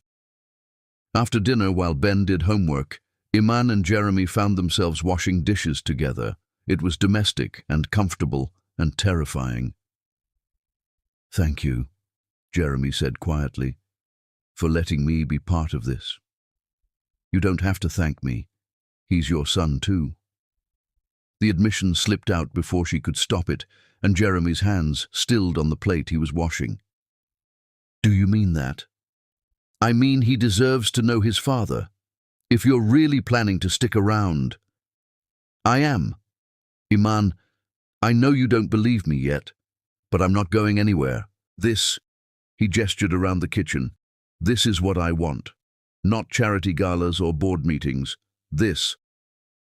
After dinner, while Ben did homework, Iman and Jeremy found themselves washing dishes together. It was domestic and comfortable and terrifying. "Thank you," Jeremy said quietly, "for letting me be part of this. You don't have to thank me. He's your son too." The admission slipped out before she could stop it, and Jeremy's hands stilled on the plate he was washing. "Do you mean that?" "I mean he deserves to know his father. If you're really planning to stick around." "I am. Iman, I know you don't believe me yet, but I'm not going anywhere. This," he gestured around the kitchen, "this is what I want. Not charity galas or board meetings. This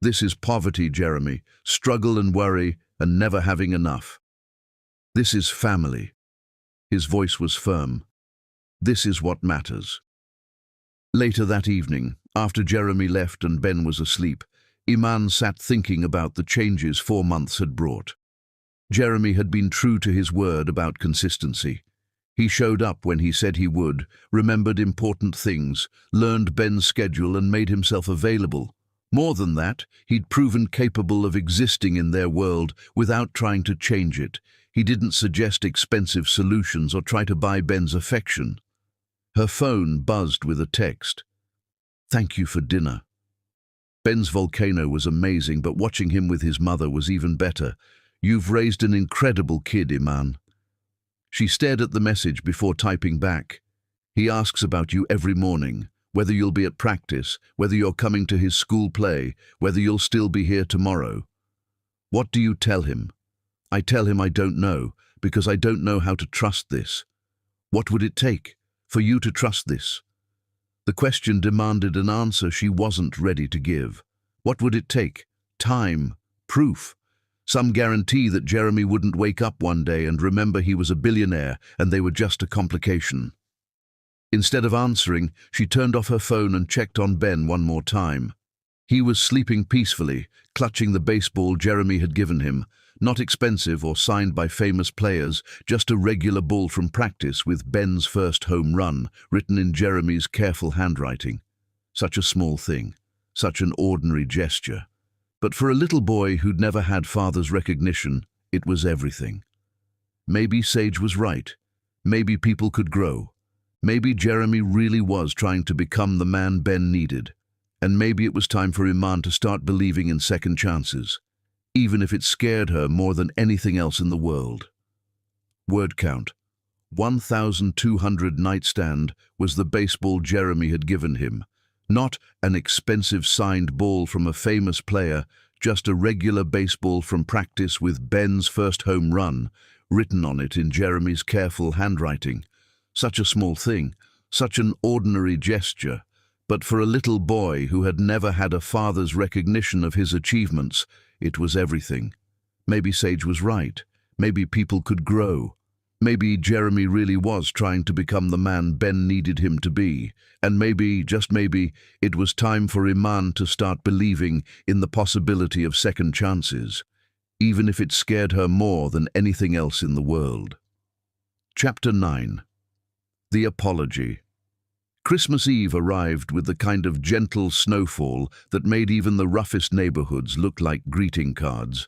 is poverty, Jeremy, struggle and worry and never having enough. This is family." His voice was firm. "This is what matters." Later that evening, after Jeremy left and Ben was asleep, Iman sat thinking about the changes 4 months had brought. Jeremy had been true to his word about consistency. He showed up when he said he would, remembered important things, learned Ben's schedule and made himself available. More than that, he'd proven capable of existing in their world without trying to change it. He didn't suggest expensive solutions or try to buy Ben's affection. Her phone buzzed with a text. "Thank you for dinner." Ben's volcano was amazing, but watching him with his mother was even better. "You've raised an incredible kid, Iman." She stared at the message before typing back. "He asks about you every morning, whether you'll be at practice, whether you're coming to his school play, whether you'll still be here tomorrow. What do you tell him?" "I tell him I don't know, because I don't know how to trust this." "What would it take for you to trust this?" The question demanded an answer she wasn't ready to give. What would it take? Time, proof, some guarantee that Jeremy wouldn't wake up one day and remember he was a billionaire and they were just a complication. Instead of answering, she turned off her phone and checked on Ben one more time. He was sleeping peacefully, clutching the baseball Jeremy had given him. Not expensive or signed by famous players, just a regular ball from practice with Ben's first home run, written in Jeremy's careful handwriting. Such a small thing, such an ordinary gesture. But for a little boy who'd never had father's recognition, it was everything. Maybe Sage was right. Maybe people could grow. Maybe Jeremy really was trying to become the man Ben needed. And maybe it was time for Iman to start believing in second chances, even if it scared her more than anything else in the world. Word count. 1,200 nightstand was the baseball Jeremy had given him. Not an expensive signed ball from a famous player, just a regular baseball from practice with Ben's first home run, written on it in Jeremy's careful handwriting. Such a small thing, such an ordinary gesture. But for a little boy who had never had a father's recognition of his achievements, it was everything. Maybe Sage was right. Maybe people could grow. Maybe Jeremy really was trying to become the man Ben needed him to be. And maybe, just maybe, it was time for Iman to start believing in the possibility of second chances, even if it scared her more than anything else in the world. Chapter 9. The Apology. Christmas Eve arrived with the kind of gentle snowfall that made even the roughest neighborhoods look like greeting cards,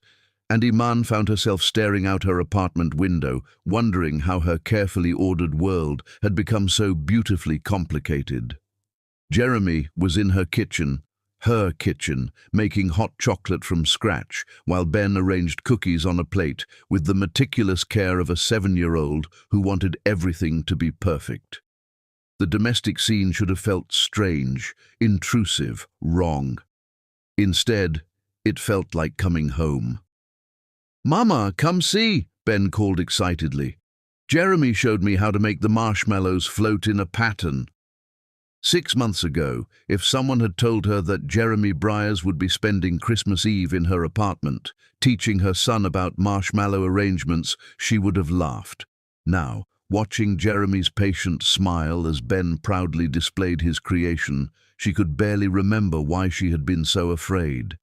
and Iman found herself staring out her apartment window, wondering how her carefully ordered world had become so beautifully complicated. Jeremy was in her kitchen, making hot chocolate from scratch, while Ben arranged cookies on a plate with the meticulous care of a 7-year-old who wanted everything to be perfect. The domestic scene should have felt strange, intrusive, wrong. Instead, it felt like coming home. "Mama, come see," Ben called excitedly. Jeremy showed me how to make the marshmallows float in a pattern. 6 months ago, if someone had told her that Jeremy Briers would be spending Christmas Eve in her apartment, teaching her son about marshmallow arrangements, she would have laughed. Now, watching Jeremy's patient smile as Ben proudly displayed his creation, she could barely remember why she had been so afraid.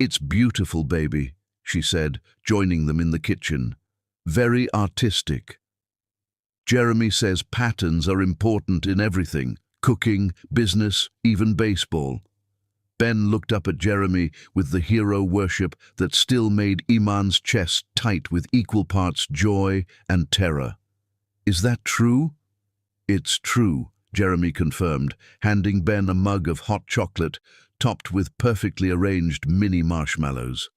"It's beautiful, baby," she said, joining them in the kitchen. "Very artistic." Jeremy says patterns are important in everything: cooking, business, even baseball. Ben looked up at Jeremy with the hero worship that still made Iman's chest tight with equal parts joy and terror. "Is that true?" "It's true," Jeremy confirmed, handing Ben a mug of hot chocolate topped with perfectly arranged mini marshmallows.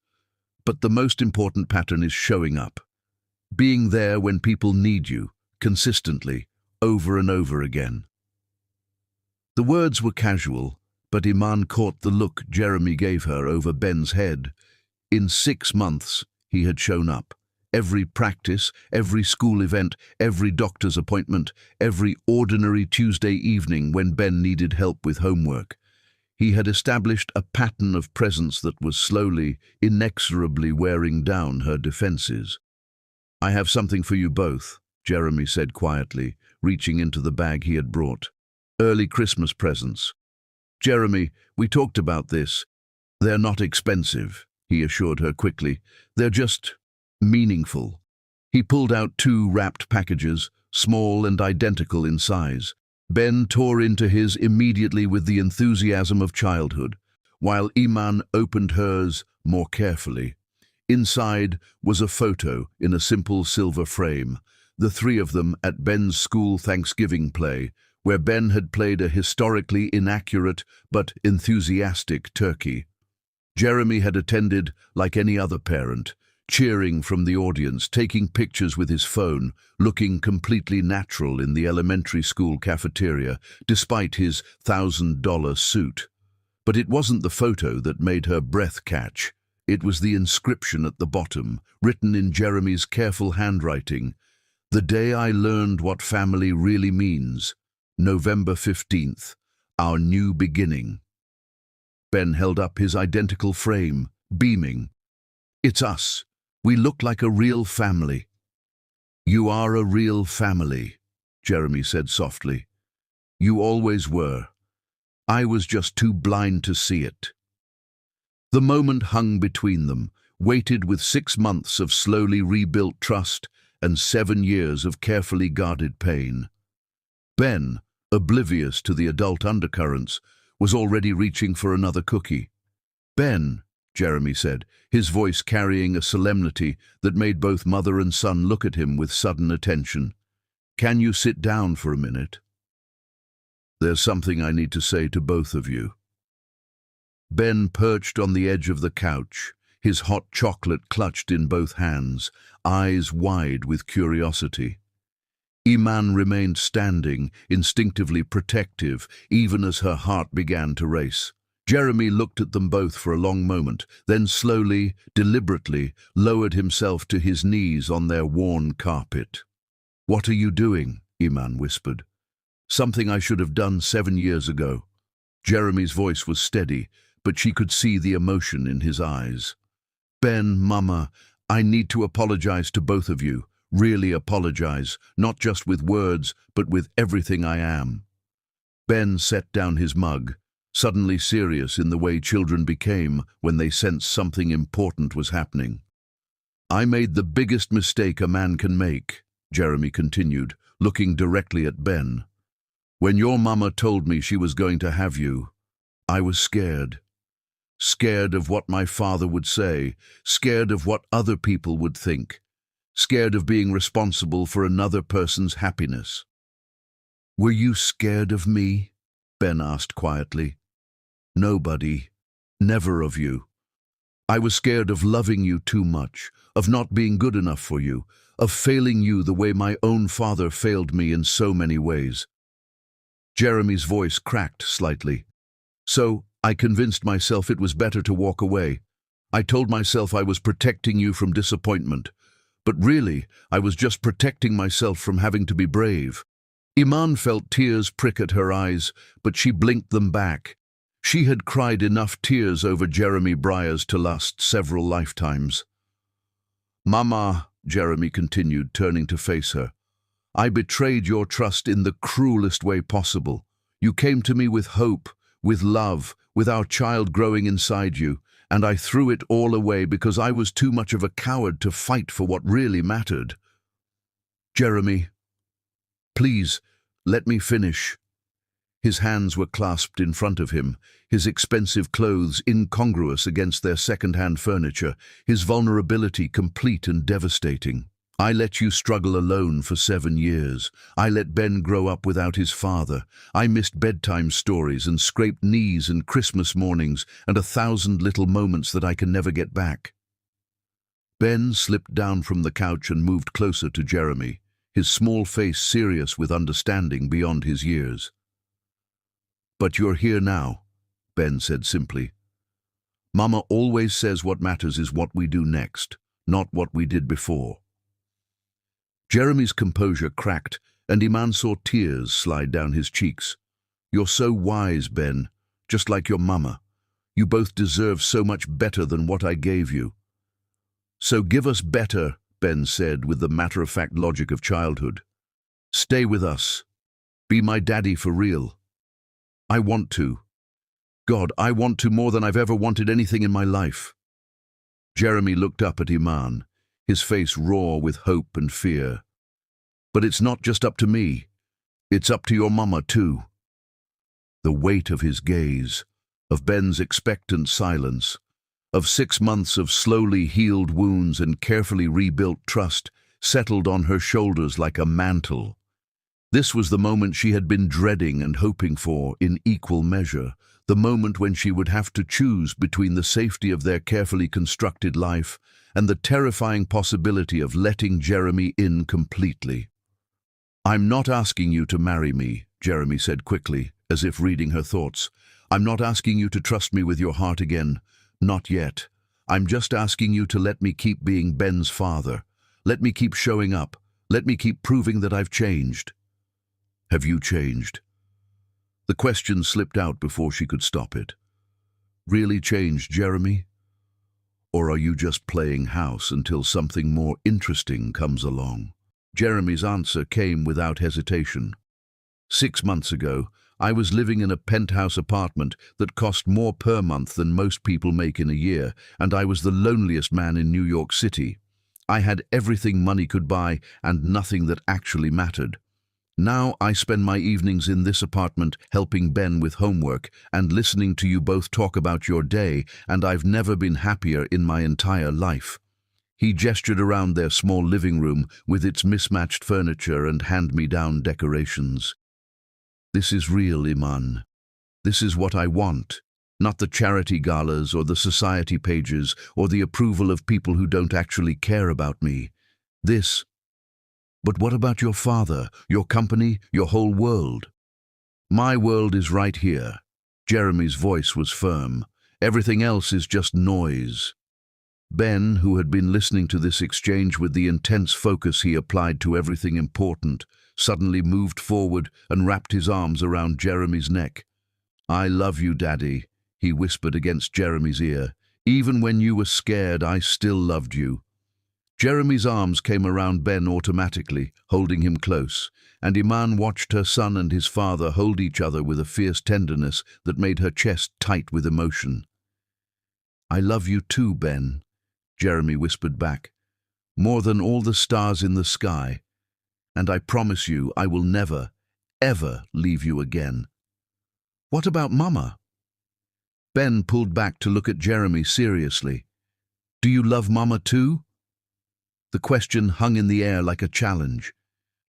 "But the most important pattern is showing up. Being there when people need you, consistently, over and over again." The words were casual, but Iman caught the look Jeremy gave her over Ben's head. In 6 months, he had shown up. Every practice, every school event, every doctor's appointment, every ordinary Tuesday evening when Ben needed help with homework. He had established a pattern of presence that was slowly, inexorably wearing down her defenses. "I have something for you both," Jeremy said quietly, reaching into the bag he had brought. "Early Christmas presents." "Jeremy, we talked about this. They're not expensive," he assured her quickly. "They're just meaningful." He pulled out 2 wrapped packages, small and identical in size. Ben tore into his immediately with the enthusiasm of childhood, while Iman opened hers more carefully. Inside was a photo in a simple silver frame, the 3 of them at Ben's school Thanksgiving play, where Ben had played a historically inaccurate but enthusiastic turkey. Jeremy had attended like any other parent, cheering from the audience, taking pictures with his phone, looking completely natural in the elementary school cafeteria, despite his $1,000 suit. But it wasn't the photo that made her breath catch. It was the inscription at the bottom, written in Jeremy's careful handwriting. "The day I learned what family really means. November 15th, our new beginning." Ben held up his identical frame, beaming. "It's us. We look like a real family." "You are a real family," Jeremy said softly. "You always were. I was just too blind to see it." The moment hung between them, weighted with 6 months of slowly rebuilt trust and 7 years of carefully guarded pain. Ben, oblivious to the adult undercurrents, was already reaching for another cookie. "Ben," Jeremy said, his voice carrying a solemnity that made both mother and son look at him with sudden attention. "Can you sit down for a minute? There's something I need to say to both of you." Ben perched on the edge of the couch, his hot chocolate clutched in both hands, eyes wide with curiosity. Iman remained standing, instinctively protective, even as her heart began to race. Jeremy looked at them both for a long moment, then slowly, deliberately, lowered himself to his knees on their worn carpet. "What are you doing?" Iman whispered. "Something I should have done 7 years ago." Jeremy's voice was steady, but she could see the emotion in his eyes. "Ben, Mama, I need to apologize to both of you. Really apologize, not just with words, but with everything I am." Ben set down his mug, suddenly serious in the way children became when they sensed something important was happening. "I made the biggest mistake a man can make," Jeremy continued, looking directly at Ben. "When your mama told me she was going to have you, I was scared. Scared of what my father would say, scared of what other people would think, scared of being responsible for another person's happiness." "Were you scared of me?" Ben asked quietly. "Nobody. Never of you. I was scared of loving you too much, of not being good enough for you, of failing you the way my own father failed me in so many ways." Jeremy's voice cracked slightly. "So I convinced myself it was better to walk away. I told myself I was protecting you from disappointment. But really, I was just protecting myself from having to be brave. Iman felt tears prick at her eyes, but she blinked them back. She had cried enough tears over Jeremy Briers to last several lifetimes. "Mama," Jeremy continued, turning to face her, "I betrayed your trust in the cruelest way possible. You came to me with hope, with love, with our child growing inside you, and I threw it all away because I was too much of a coward to fight for what really mattered. Jeremy, please, let me finish." His hands were clasped in front of him, his expensive clothes incongruous against their second-hand furniture, his vulnerability complete and devastating. "I let you struggle alone for 7 years. I let Ben grow up without his father. I missed bedtime stories and scraped knees and Christmas mornings and 1,000 little moments that I can never get back." Ben slipped down from the couch and moved closer to Jeremy, his small face serious with understanding beyond his years. "But you're here now," Ben said simply. "Mama always says what matters is what we do next, not what we did before." Jeremy's composure cracked, and Iman saw tears slide down his cheeks. "You're so wise, Ben, just like your mama. You both deserve so much better than what I gave you." "So give us better," Ben said with the matter-of-fact logic of childhood. "Stay with us. Be my daddy for real. I want to. God, I want to more than I've ever wanted anything in my life." Jeremy looked up at Iman, his face raw with hope and fear. "But it's not just up to me. It's up to your mama too." The weight of his gaze, of Ben's expectant silence, of 6 months of slowly healed wounds and carefully rebuilt trust, settled on her shoulders like a mantle. This was the moment she had been dreading and hoping for in equal measure, the moment when she would have to choose between the safety of their carefully constructed life and the terrifying possibility of letting Jeremy in completely. "I'm not asking you to marry me," Jeremy said quickly, as if reading her thoughts. "I'm not asking you to trust me with your heart again. Not yet. I'm just asking you to let me keep being Ben's father. Let me keep showing up. Let me keep proving that I've changed." "Have you changed?" The question slipped out before she could stop it. "Really changed, Jeremy? Or are you just playing house until something more interesting comes along?" Jeremy's answer came without hesitation. 6 months ago, I was living in a penthouse apartment that cost more per month than most people make in a year, and I was the loneliest man in New York City. I had everything money could buy and nothing that actually mattered. Now I spend my evenings in this apartment helping Ben with homework and listening to you both talk about your day, and I've never been happier in my entire life." He gestured around their small living room with its mismatched furniture and hand-me-down decorations. "This is real, Iman. This is what I want, not the charity galas or the society pages or the approval of people who don't actually care about me. This. But what about your father, your company, your whole world?" "My world is right here." Jeremy's voice was firm. "Everything else is just noise." Ben, who had been listening to this exchange with the intense focus he applied to everything important, suddenly moved forward and wrapped his arms around Jeremy's neck. "I love you, Daddy," he whispered against Jeremy's ear. "Even when you were scared, I still loved you." Jeremy's arms came around Ben automatically, holding him close, and Iman watched her son and his father hold each other with a fierce tenderness that made her chest tight with emotion. "I love you too, Ben," Jeremy whispered back, "more than all the stars in the sky, and I promise you I will never, ever leave you again." "What about Mama?" Ben pulled back to look at Jeremy seriously. "Do you love Mama too?" The question hung in the air like a challenge.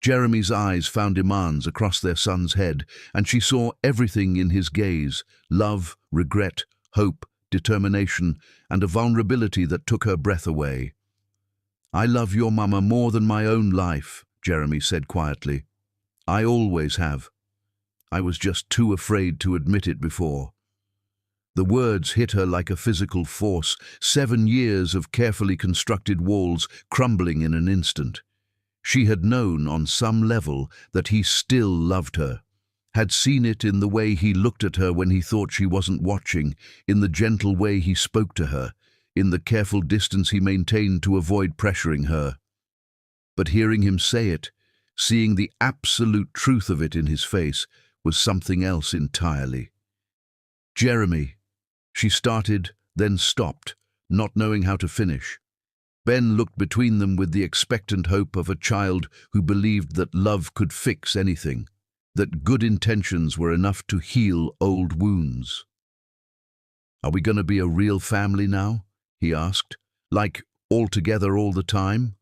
Jeremy's eyes found Iman's across their son's head, and she saw everything in his gaze: love, regret, hope, determination, and a vulnerability that took her breath away. "I love your mama more than my own life," Jeremy said quietly. "I always have. I was just too afraid to admit it before." The words hit her like a physical force, 7 years of carefully constructed walls crumbling in an instant. She had known on some level that he still loved her, had seen it in the way he looked at her when he thought she wasn't watching, in the gentle way he spoke to her, in the careful distance he maintained to avoid pressuring her. But hearing him say it, seeing the absolute truth of it in his face, was something else entirely. "Jeremy," she started, then stopped, not knowing how to finish. Ben looked between them with the expectant hope of a child who believed that love could fix anything, that good intentions were enough to heal old wounds. "Are we going to be a real family now?" he asked. "Like, all together all the time?"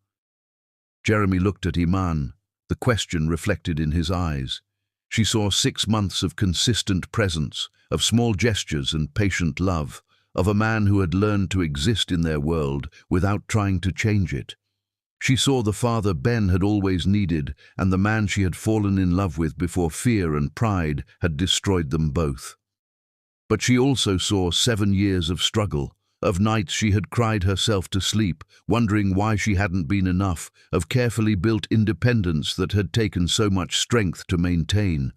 Jeremy looked at Iman, the question reflected in his eyes. She saw 6 months of consistent presence, of small gestures and patient love, of a man who had learned to exist in their world without trying to change it. She saw the father Ben had always needed and the man she had fallen in love with before fear and pride had destroyed them both. But she also saw 7 years of struggle, of nights she had cried herself to sleep, wondering why she hadn't been enough, of carefully built independence that had taken so much strength to maintain.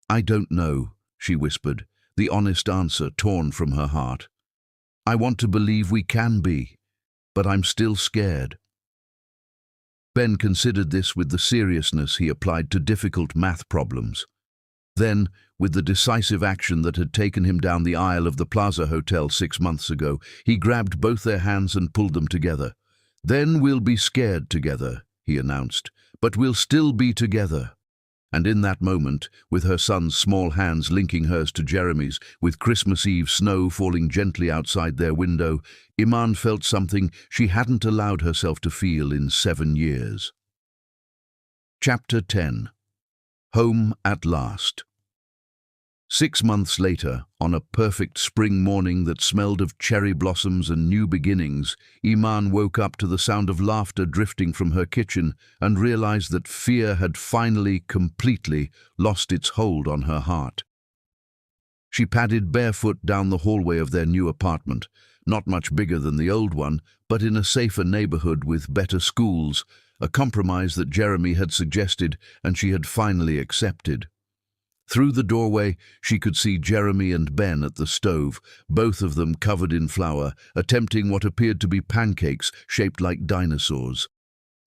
"I don't know," she whispered, the honest answer torn from her heart. "I want to believe we can be, but I'm still scared." Ben considered this with the seriousness he applied to difficult math problems. Then, with the decisive action that had taken him down the aisle of the Plaza Hotel 6 months ago, he grabbed both their hands and pulled them together. "Then we'll be scared together," he announced, "but we'll still be together." And in that moment, with her son's small hands linking hers to Jeremy's, with Christmas Eve snow falling gently outside their window, Iman felt something she hadn't allowed herself to feel in 7 years. Chapter 10. Home at last. 6 months later, on a perfect spring morning that smelled of cherry blossoms and new beginnings, Iman woke up to the sound of laughter drifting from her kitchen and realized that fear had finally, completely lost its hold on her heart. She padded barefoot down the hallway of their new apartment, not much bigger than the old one, but in a safer neighborhood with better schools, a compromise that Jeremy had suggested and she had finally accepted. Through the doorway, she could see Jeremy and Ben at the stove, both of them covered in flour, attempting what appeared to be pancakes shaped like dinosaurs.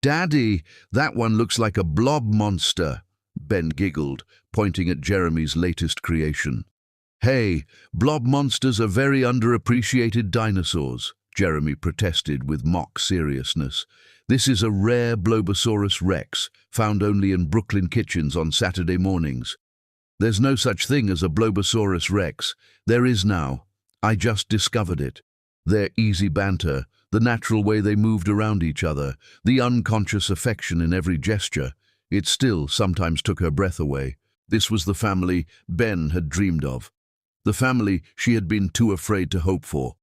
"Daddy, that one looks like a blob monster," Ben giggled, pointing at Jeremy's latest creation. "Hey, blob monsters are very underappreciated dinosaurs," Jeremy protested with mock seriousness. "This is a rare Blobosaurus rex, found only in Brooklyn kitchens on Saturday mornings. There's no such thing as a Blobosaurus rex. There is now. I just discovered it." Their easy banter, the natural way they moved around each other, the unconscious affection in every gesture, it still sometimes took her breath away. This was the family Ben had dreamed of. The family she had been too afraid to hope for.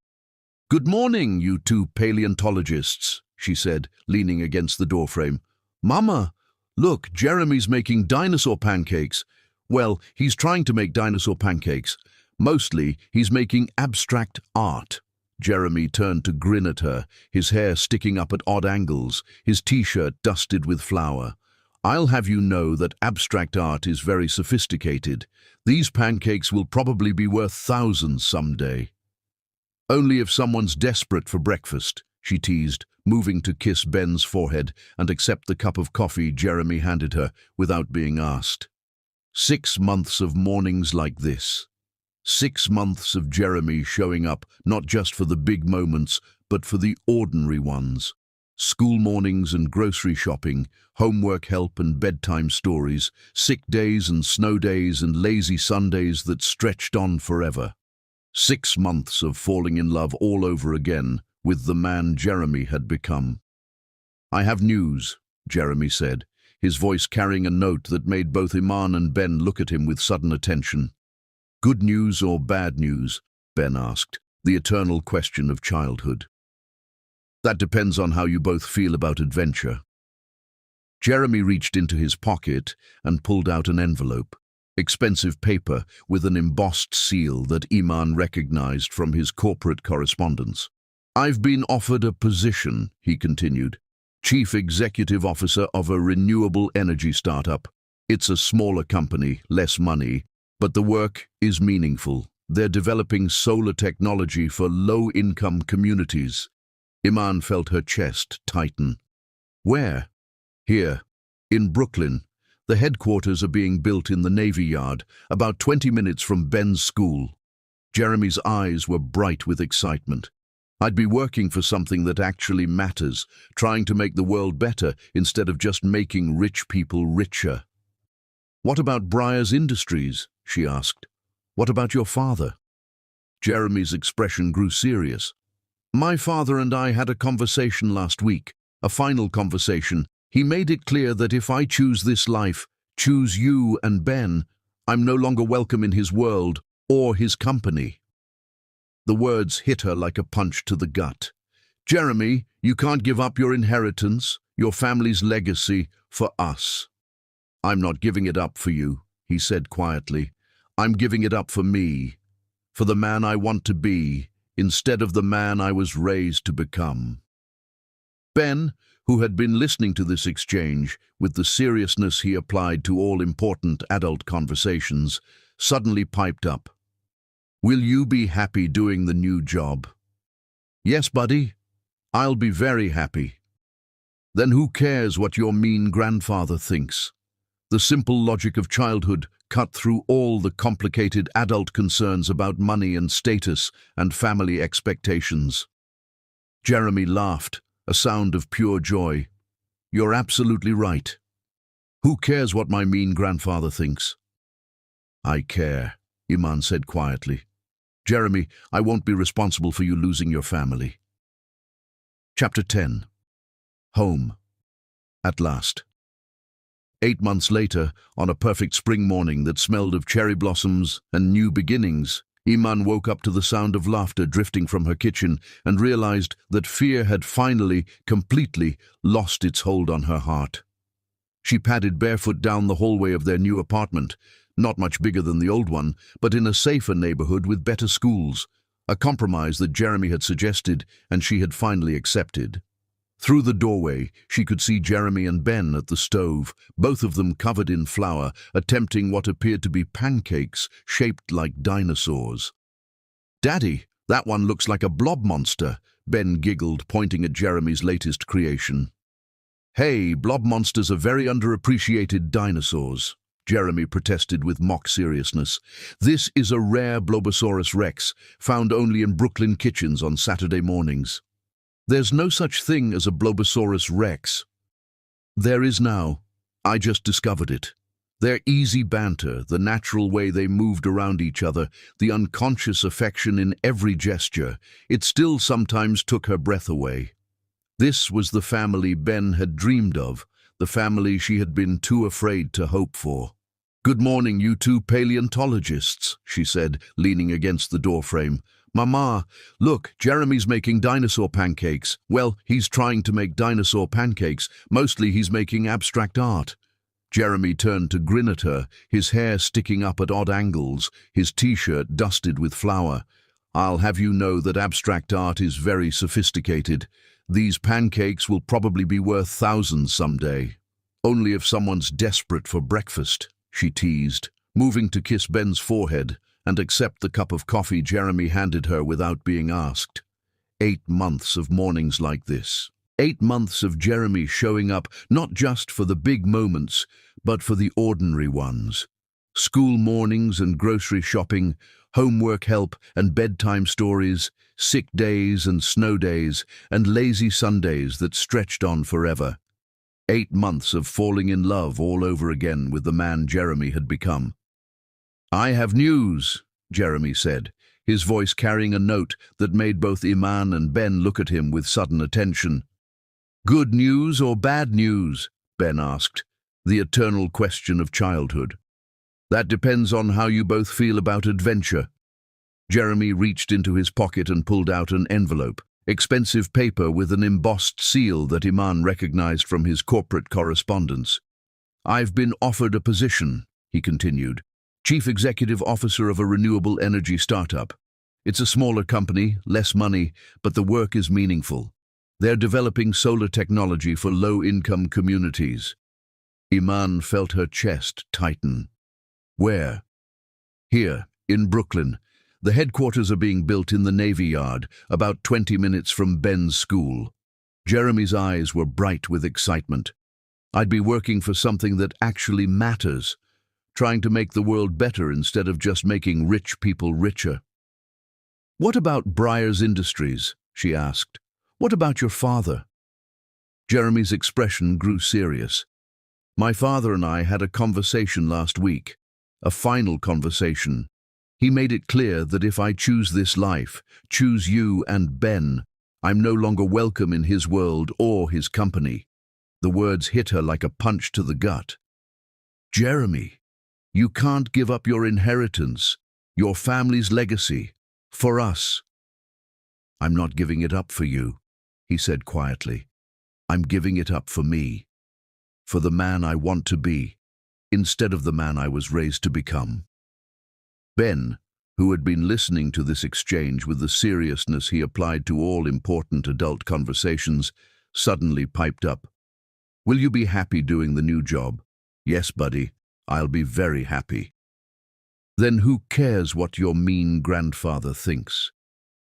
"Good morning, you two paleontologists," she said, leaning against the doorframe. "Mama, look, Jeremy's making dinosaur pancakes." "Well, he's trying to make dinosaur pancakes. Mostly, he's making abstract art." Jeremy turned to grin at her, his hair sticking up at odd angles, his t-shirt dusted with flour. "I'll have you know that abstract art is very sophisticated. These pancakes will probably be worth thousands someday." "Only if someone's desperate for breakfast," she teased, moving to kiss Ben's forehead and accept the cup of coffee Jeremy handed her without being asked. 6 months of mornings like this. 6 months of Jeremy showing up not just for the big moments, but for the ordinary ones. School mornings and grocery shopping, homework help and bedtime stories, sick days and snow days and lazy Sundays that stretched on forever. 6 months of falling in love all over again with the man Jeremy had become. "I have news," Jeremy said, his voice carrying a note that made both Iman and Ben look at him with sudden attention. "Good news or bad news?" Ben asked, the eternal question of childhood. "That depends on how you both feel about adventure." Jeremy reached into his pocket and pulled out an envelope. expensive paper with an embossed seal that Iman recognized from his corporate correspondence. "I've been offered a position," he continued, "Chief Executive Officer of a renewable energy startup. It's a smaller company, less money, but the work is meaningful. They're developing solar technology for low-income communities." Iman felt her chest tighten. "Where?" "Here, in Brooklyn. The headquarters are being built in the Navy Yard, about 20 minutes from Ben's school." Jeremy's eyes were bright with excitement. "I'd be working for something that actually matters, trying to make the world better instead of just making rich people richer." "What about Breyer's Industries?" she asked. "What about your father?" Jeremy's expression grew serious. "My father and I had a conversation last week, a final conversation. He made it clear that if I choose this life, choose you and Ben, I'm no longer welcome in his world or his company." The words hit her like a punch to the gut. "Jeremy, you can't give up your inheritance, your family's legacy, for us." "I'm not giving it up for you," he said quietly. "I'm giving it up for me, for the man I want to be, instead of the man I was raised to become." Ben, who had been listening to this exchange with the seriousness he applied to all important adult conversations, suddenly piped up. "Will you be happy doing the new job?" "Yes, buddy. I'll be very happy." "Then who cares what your mean grandfather thinks?" The simple logic of childhood cut through all the complicated adult concerns about money and status and family expectations. Jeremy laughed, a sound of pure joy. "You're absolutely right. Who cares what my mean grandfather thinks?" "I care," Iman said quietly. "Jeremy, I won't be responsible for you losing your family." Chapter 10. Home. At last. 8 months later, on a perfect spring morning that smelled of cherry blossoms and new beginnings, Iman woke up to the sound of laughter drifting from her kitchen and realized that fear had finally, completely lost its hold on her heart. She padded barefoot down the hallway of their new apartment, not much bigger than the old one, but in a safer neighborhood with better schools, a compromise that Jeremy had suggested and she had finally accepted. Through the doorway, she could see Jeremy and Ben at the stove, both of them covered in flour, attempting what appeared to be pancakes shaped like dinosaurs. "Daddy, that one looks like a blob monster," Ben giggled, pointing at Jeremy's latest creation. "Hey, blob monsters are very underappreciated dinosaurs," Jeremy protested with mock seriousness. "This is a rare Blobosaurus rex, found only in Brooklyn kitchens on Saturday mornings." "There's no such thing as a Blobosaurus rex." "There is now. I just discovered it. Their easy banter, the natural way they moved around each other, the unconscious affection in every gesture, it still sometimes took her breath away. This was the family Ben had dreamed of, the family she had been too afraid to hope for. "Good morning, you two paleontologists," she said, leaning against the doorframe. "Mama, look, Jeremy's making dinosaur pancakes. Well, he's trying to make dinosaur pancakes. Mostly he's making abstract art." Jeremy turned to grin at her, his hair sticking up at odd angles, his t-shirt dusted with flour. "I'll have you know that abstract art is very sophisticated. These pancakes will probably be worth thousands someday." "Only if someone's desperate for breakfast," she teased, moving to kiss Ben's forehead and accept the cup of coffee Jeremy handed her without being asked. 8 months of mornings like this. 8 months of Jeremy showing up not just for the big moments, but for the ordinary ones. School mornings and grocery shopping, homework help and bedtime stories, sick days and snow days, and lazy Sundays that stretched on forever. 8 months of falling in love all over again with the man Jeremy had become. "I have news," Jeremy said, his voice carrying a note that made both Iman and Ben look at him with sudden attention. "Good news or bad news?" Ben asked, the eternal question of childhood. "That depends on how you both feel about adventure." Jeremy reached into his pocket and pulled out an envelope, expensive paper with an embossed seal that Iman recognized from his corporate correspondence. "I've been offered a position," he continued, Chief Executive Officer of a renewable energy startup. It's a smaller company, less money, but the work is meaningful. They're developing solar technology for low-income communities. Iman felt her chest tighten. Where? Here, in Brooklyn. The headquarters are being built in the Navy Yard, about 20 minutes from Ben's school. Jeremy's eyes were bright with excitement. I'd be working for something that actually matters, trying to make the world better instead of just making rich people richer. What about Breyers Industries? She asked. What about your father? Jeremy's expression grew serious. My father and I had a conversation last week, a final conversation. He made it clear that if I choose this life, choose you and Ben, I'm no longer welcome in his world or his company. The words hit her like a punch to the gut. Jeremy, you can't give up your inheritance, your family's legacy, for us. I'm not giving it up for you, he said quietly. I'm giving it up for me, for the man I want to be, instead of the man I was raised to become. Ben, who had been listening to this exchange with the seriousness he applied to all important adult conversations, suddenly piped up. Will you be happy doing the new job? Yes, buddy, I'll be very happy. Then who cares what your mean grandfather thinks?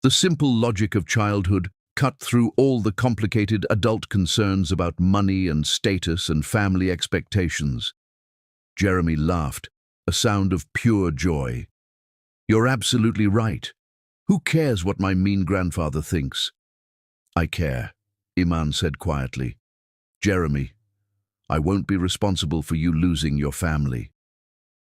The simple logic of childhood cut through all the complicated adult concerns about money and status and family expectations. Jeremy laughed, a sound of pure joy. You're absolutely right. Who cares what my mean grandfather thinks? I care, Iman said quietly. Jeremy, I won't be responsible for you losing your family.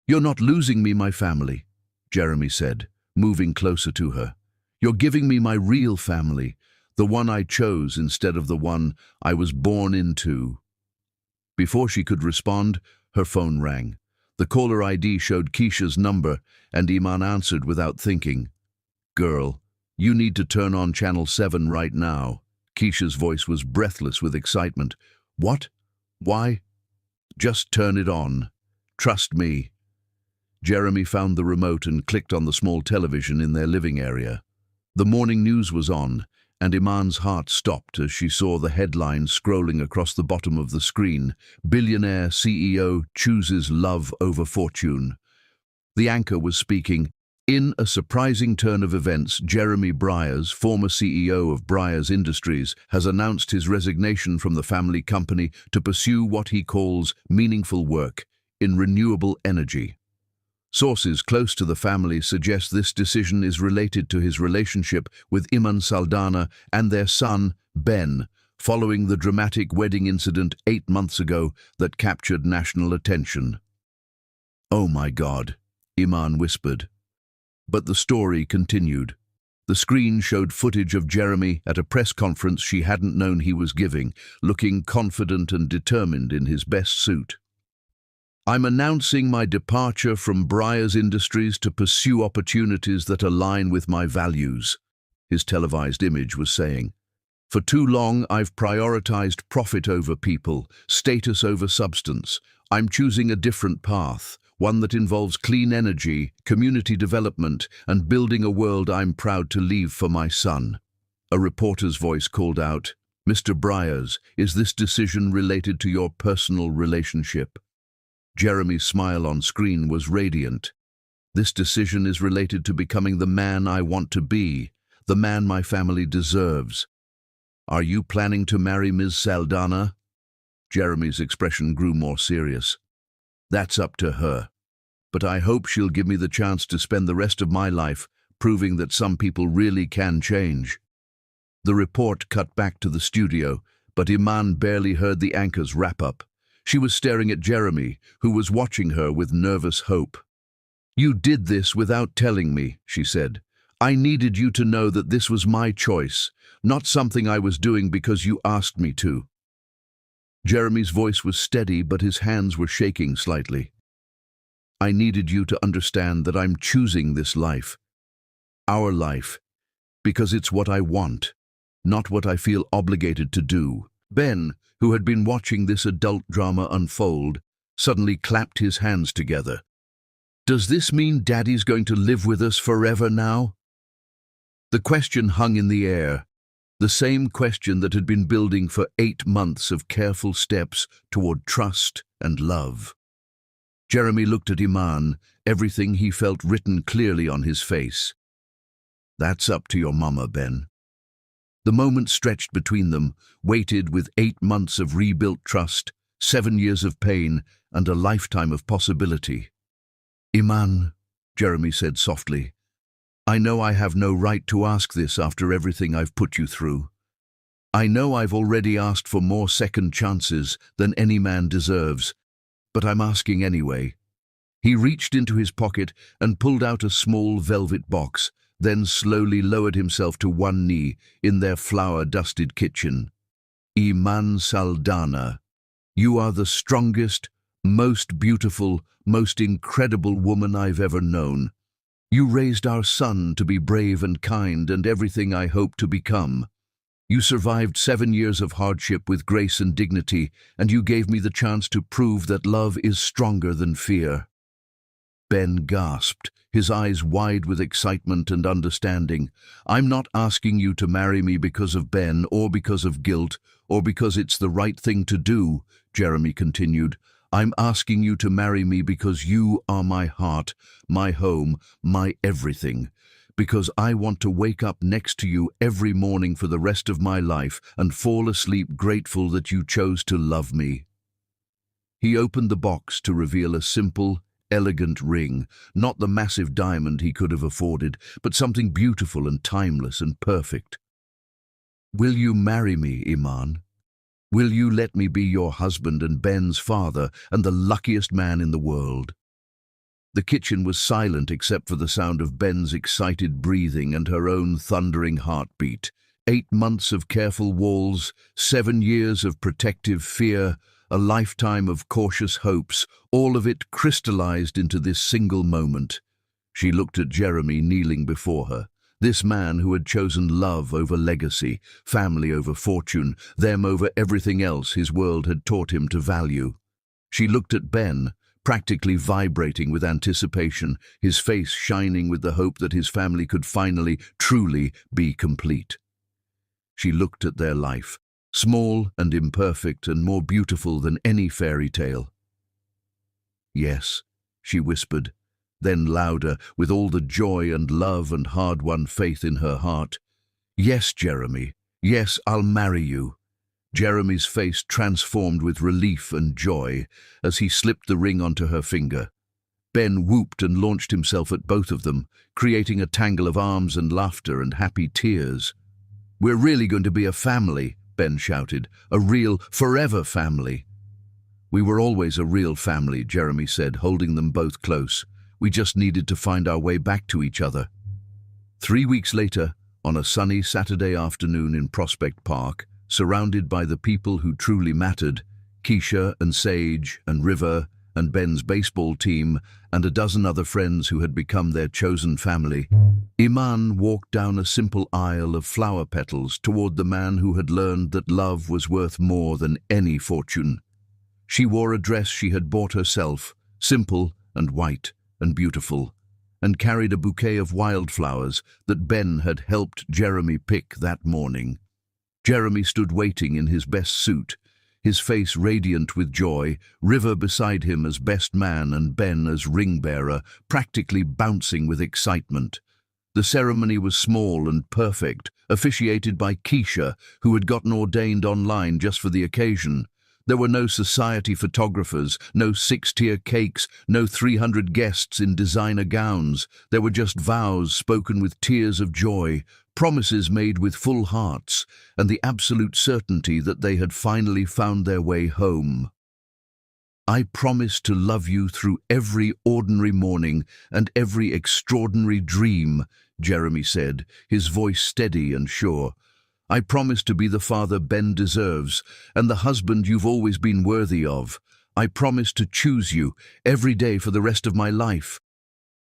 You're not losing me my family, Jeremy said, moving closer to her. You're giving me my real family, the one I chose instead of the one I was born into. Before she could respond, her phone rang. The caller ID showed Keisha's number, and Iman answered without thinking. Girl, you need to turn on Channel 7 right now. Keisha's voice was breathless with excitement. What? Why? Just turn it on. Trust me. Jeremy found the remote and clicked on the small television in their living area. The morning news was on, and Iman's heart stopped as she saw the headline scrolling across the bottom of the screen. Billionaire CEO chooses love over fortune. The anchor was speaking. In a surprising turn of events, Jeremy Breyers, former CEO of Breyers Industries, has announced his resignation from the family company to pursue what he calls meaningful work in renewable energy. Sources close to the family suggest this decision is related to his relationship with Iman Saldana and their son, Ben, following the dramatic wedding incident 8 months ago that captured national attention. Oh my God, Iman whispered. But the story continued. The screen showed footage of Jeremy at a press conference she hadn't known he was giving, looking confident and determined in his best suit. I'm announcing my departure from Breyers Industries to pursue opportunities that align with my values, his televised image was saying. For too long, I've prioritized profit over people, status over substance. I'm choosing a different path, one that involves clean energy, community development, and building a world I'm proud to leave for my son. A reporter's voice called out, Mr. Breyers, is this decision related to your personal relationship? Jeremy's smile on screen was radiant. This decision is related to becoming the man I want to be, the man my family deserves. Are you planning to marry Ms. Saldana? Jeremy's expression grew more serious. That's up to her. But I hope she'll give me the chance to spend the rest of my life proving that some people really can change. The report cut back to the studio, but Iman barely heard the anchor's wrap-up. She was staring at Jeremy, who was watching her with nervous hope. You did this without telling me, she said. I needed you to know that this was my choice, not something I was doing because you asked me to. Jeremy's voice was steady, but his hands were shaking slightly. I needed you to understand that I'm choosing this life, our life, because it's what I want, not what I feel obligated to do. Ben, who had been watching this adult drama unfold, suddenly clapped his hands together. Does this mean Daddy's going to live with us forever now? The question hung in the air, the same question that had been building for 8 months of careful steps toward trust and love. Jeremy looked at Iman, everything he felt written clearly on his face. That's up to your mama, Ben. The moment stretched between them, weighted with 8 months of rebuilt trust, 7 years of pain, and a lifetime of possibility. Iman, Jeremy said softly, I know I have no right to ask this after everything I've put you through. I know I've already asked for more second chances than any man deserves, but I'm asking anyway. He reached into his pocket and pulled out a small velvet box, then slowly lowered himself to one knee in their flour-dusted kitchen. Iman Saldana, you are the strongest, most beautiful, most incredible woman I've ever known. You raised our son to be brave and kind and everything I hope to become. You survived 7 years of hardship with grace and dignity, and you gave me the chance to prove that love is stronger than fear. Ben gasped, his eyes wide with excitement and understanding. I'm not asking you to marry me because of Ben or because of guilt or because it's the right thing to do, Jeremy continued. I'm asking you to marry me because you are my heart, my home, my everything. Because I want to wake up next to you every morning for the rest of my life and fall asleep grateful that you chose to love me. He opened the box to reveal a simple, elegant ring, not the massive diamond he could have afforded, but something beautiful and timeless and perfect. Will you marry me, Iman? Will you let me be your husband and Ben's father and the luckiest man in the world? The kitchen was silent except for the sound of Ben's excited breathing and her own thundering heartbeat. 8 months of careful walls, 7 years of protective fear, a lifetime of cautious hopes, all of it crystallized into this single moment. She looked at Jeremy kneeling before her. This man who had chosen love over legacy, family over fortune, them over everything else his world had taught him to value. She looked at Ben, practically vibrating with anticipation, his face shining with the hope that his family could finally, truly be complete. She looked at their life, small and imperfect and more beautiful than any fairy tale. Yes, she whispered, then louder, with all the joy and love and hard-won faith in her heart. Yes, Jeremy. Yes, I'll marry you. Jeremy's face transformed with relief and joy as he slipped the ring onto her finger. Ben whooped and launched himself at both of them, creating a tangle of arms and laughter and happy tears. We're really going to be a family, Ben shouted. A real, forever family. We were always a real family, Jeremy said, holding them both close. We just needed to find our way back to each other. 3 weeks later, on a sunny Saturday afternoon in Prospect Park, surrounded by the people who truly mattered, Keisha and Sage and River and Ben's baseball team and a dozen other friends who had become their chosen family, Iman walked down a simple aisle of flower petals toward the man who had learned that love was worth more than any fortune. She wore a dress she had bought herself, simple and white and beautiful, and carried a bouquet of wildflowers that Ben had helped Jeremy pick that morning. Jeremy stood waiting in his best suit, his face radiant with joy, River beside him as best man and Ben as ring-bearer, practically bouncing with excitement. The ceremony was small and perfect, officiated by Keisha, who had gotten ordained online just for the occasion. There were no society photographers, no 6-tier cakes, no 300 guests in designer gowns. There were just vows spoken with tears of joy, promises made with full hearts, and the absolute certainty that they had finally found their way home. I promise to love you through every ordinary morning and every extraordinary dream, Jeremy said, his voice steady and sure. I promise to be the father Ben deserves and the husband you've always been worthy of. I promise to choose you every day for the rest of my life.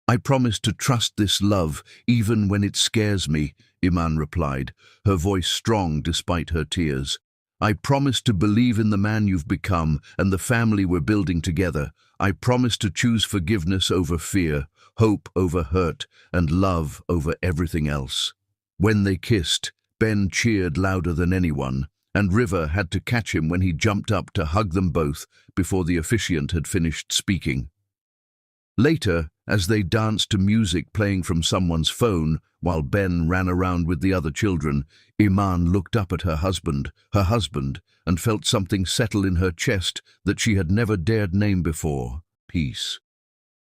I promise to trust this love even when it scares me, Iman replied, her voice strong despite her tears. I promise to believe in the man you've become and the family we're building together. I promise to choose forgiveness over fear, hope over hurt, and love over everything else." When they kissed, Ben cheered louder than anyone, and River had to catch him when he jumped up to hug them both before the officiant had finished speaking. Later, as they danced to music playing from someone's phone while Ben ran around with the other children, Iman looked up at her husband, and felt something settle in her chest that she had never dared name before. Peace.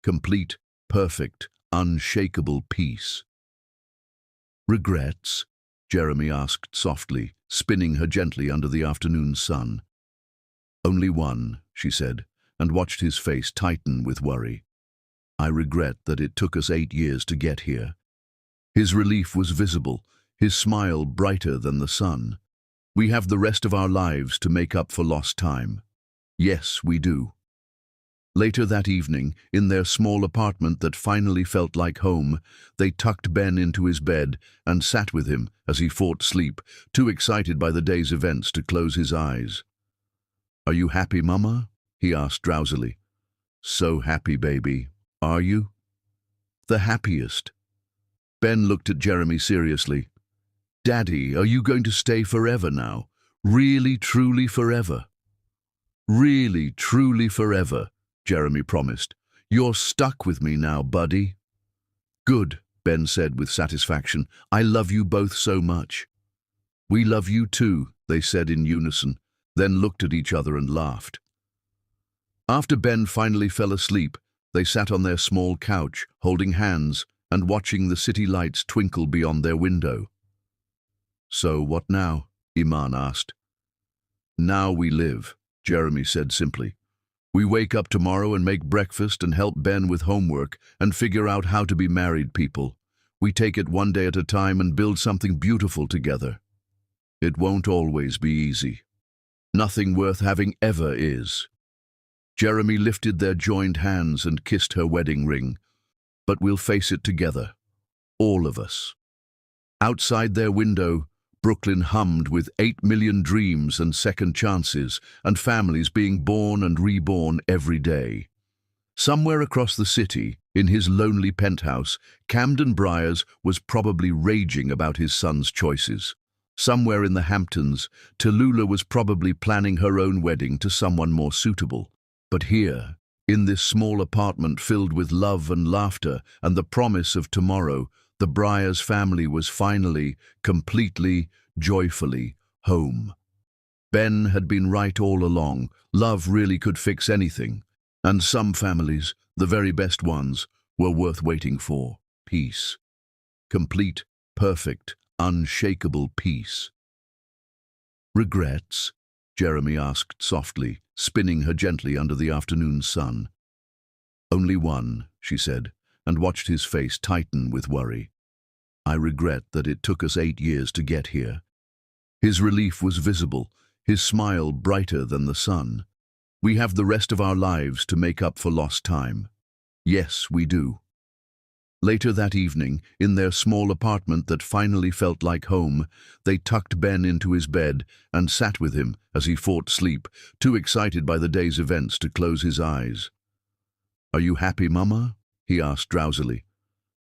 Complete, perfect, unshakable peace. "Regrets?" Jeremy asked softly, spinning her gently under the afternoon sun. "Only one," she said, and watched his face tighten with worry. "I regret that it took us 8 years to get here." His relief was visible, his smile brighter than the sun. "We have the rest of our lives to make up for lost time." "Yes, we do." Later that evening, in their small apartment that finally felt like home, they tucked Ben into his bed and sat with him as he fought sleep, too excited by the day's events to close his eyes. "Are you happy, Mama?" he asked drowsily. "So happy, baby. Are you?" "The happiest." Ben looked at Jeremy seriously. "Daddy, are you going to stay forever now? Really, truly forever?" "Really, truly forever," Jeremy promised. "You're stuck with me now, buddy." "Good," Ben said with satisfaction. "I love you both so much." "We love you too," they said in unison, then looked at each other and laughed. After Ben finally fell asleep, they sat on their small couch, holding hands and watching the city lights twinkle beyond their window. "So what now?" Iman asked. "Now we live," Jeremy said simply. "We wake up tomorrow and make breakfast and help Ben with homework and figure out how to be married people. We take it one day at a time and build something beautiful together. It won't always be easy. Nothing worth having ever is." Jeremy lifted their joined hands and kissed her wedding ring. "But we'll face it together. All of us." Outside their window, Brooklyn hummed with 8 million dreams and second chances, and families being born and reborn every day. Somewhere across the city, in his lonely penthouse, Camden Briars was probably raging about his son's choices. Somewhere in the Hamptons, Tallulah was probably planning her own wedding to someone more suitable. But here, in this small apartment filled with love and laughter and the promise of tomorrow, the Briars family was finally, completely, joyfully home. Ben had been right all along. Love really could fix anything. And some families, the very best ones, were worth waiting for. Peace. Complete, perfect, unshakable peace. "Regrets?" Jeremy asked softly, spinning her gently under the afternoon sun. "Only one," she said, and watched his face tighten with worry. "I regret that it took us 8 years to get here." His relief was visible, his smile brighter than the sun. "We have the rest of our lives to make up for lost time." "Yes, we do." Later that evening, in their small apartment that finally felt like home, they tucked Ben into his bed and sat with him as he fought sleep, too excited by the day's events to close his eyes. "Are you happy, Mama?" he asked drowsily.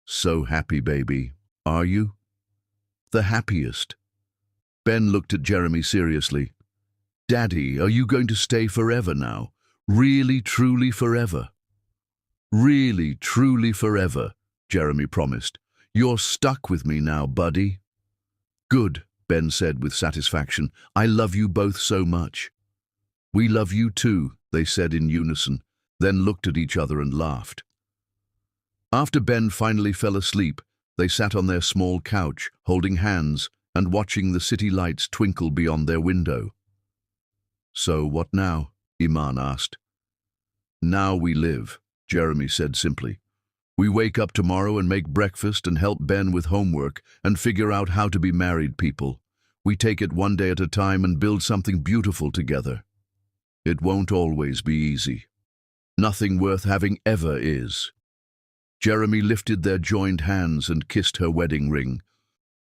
"So happy, baby. Are you?" "The happiest." Ben looked at Jeremy seriously. "Daddy, are you going to stay forever now? Really, truly forever?" "Really, truly forever," Jeremy promised. "You're stuck with me now, buddy." "Good," Ben said with satisfaction. "I love you both so much." "We love you too," they said in unison, then looked at each other and laughed. After Ben finally fell asleep, they sat on their small couch, holding hands and watching the city lights twinkle beyond their window. "So what now?" Iman asked. "Now we live," Jeremy said simply. "We wake up tomorrow and make breakfast and help Ben with homework and figure out how to be married people. We take it one day at a time and build something beautiful together. It won't always be easy. Nothing worth having ever is." Jeremy lifted their joined hands and kissed her wedding ring.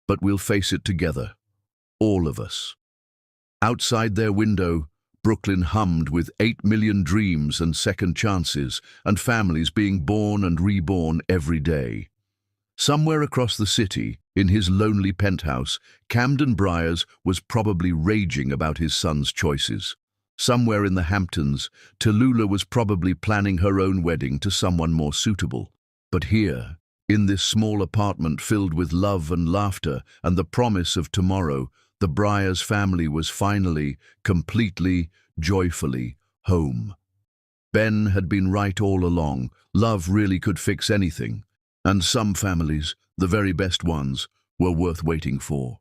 "But we'll face it together. All of us." Outside their window, Brooklyn hummed with 8 million dreams and second chances, and families being born and reborn every day. Somewhere across the city, in his lonely penthouse, Camden Briars was probably raging about his son's choices. Somewhere in the Hamptons, Tallulah was probably planning her own wedding to someone more suitable. But here, in this small apartment filled with love and laughter and the promise of tomorrow, the Briars family was finally, completely, joyfully home. Ben had been right all along. Love really could fix anything. And some families, the very best ones, were worth waiting for.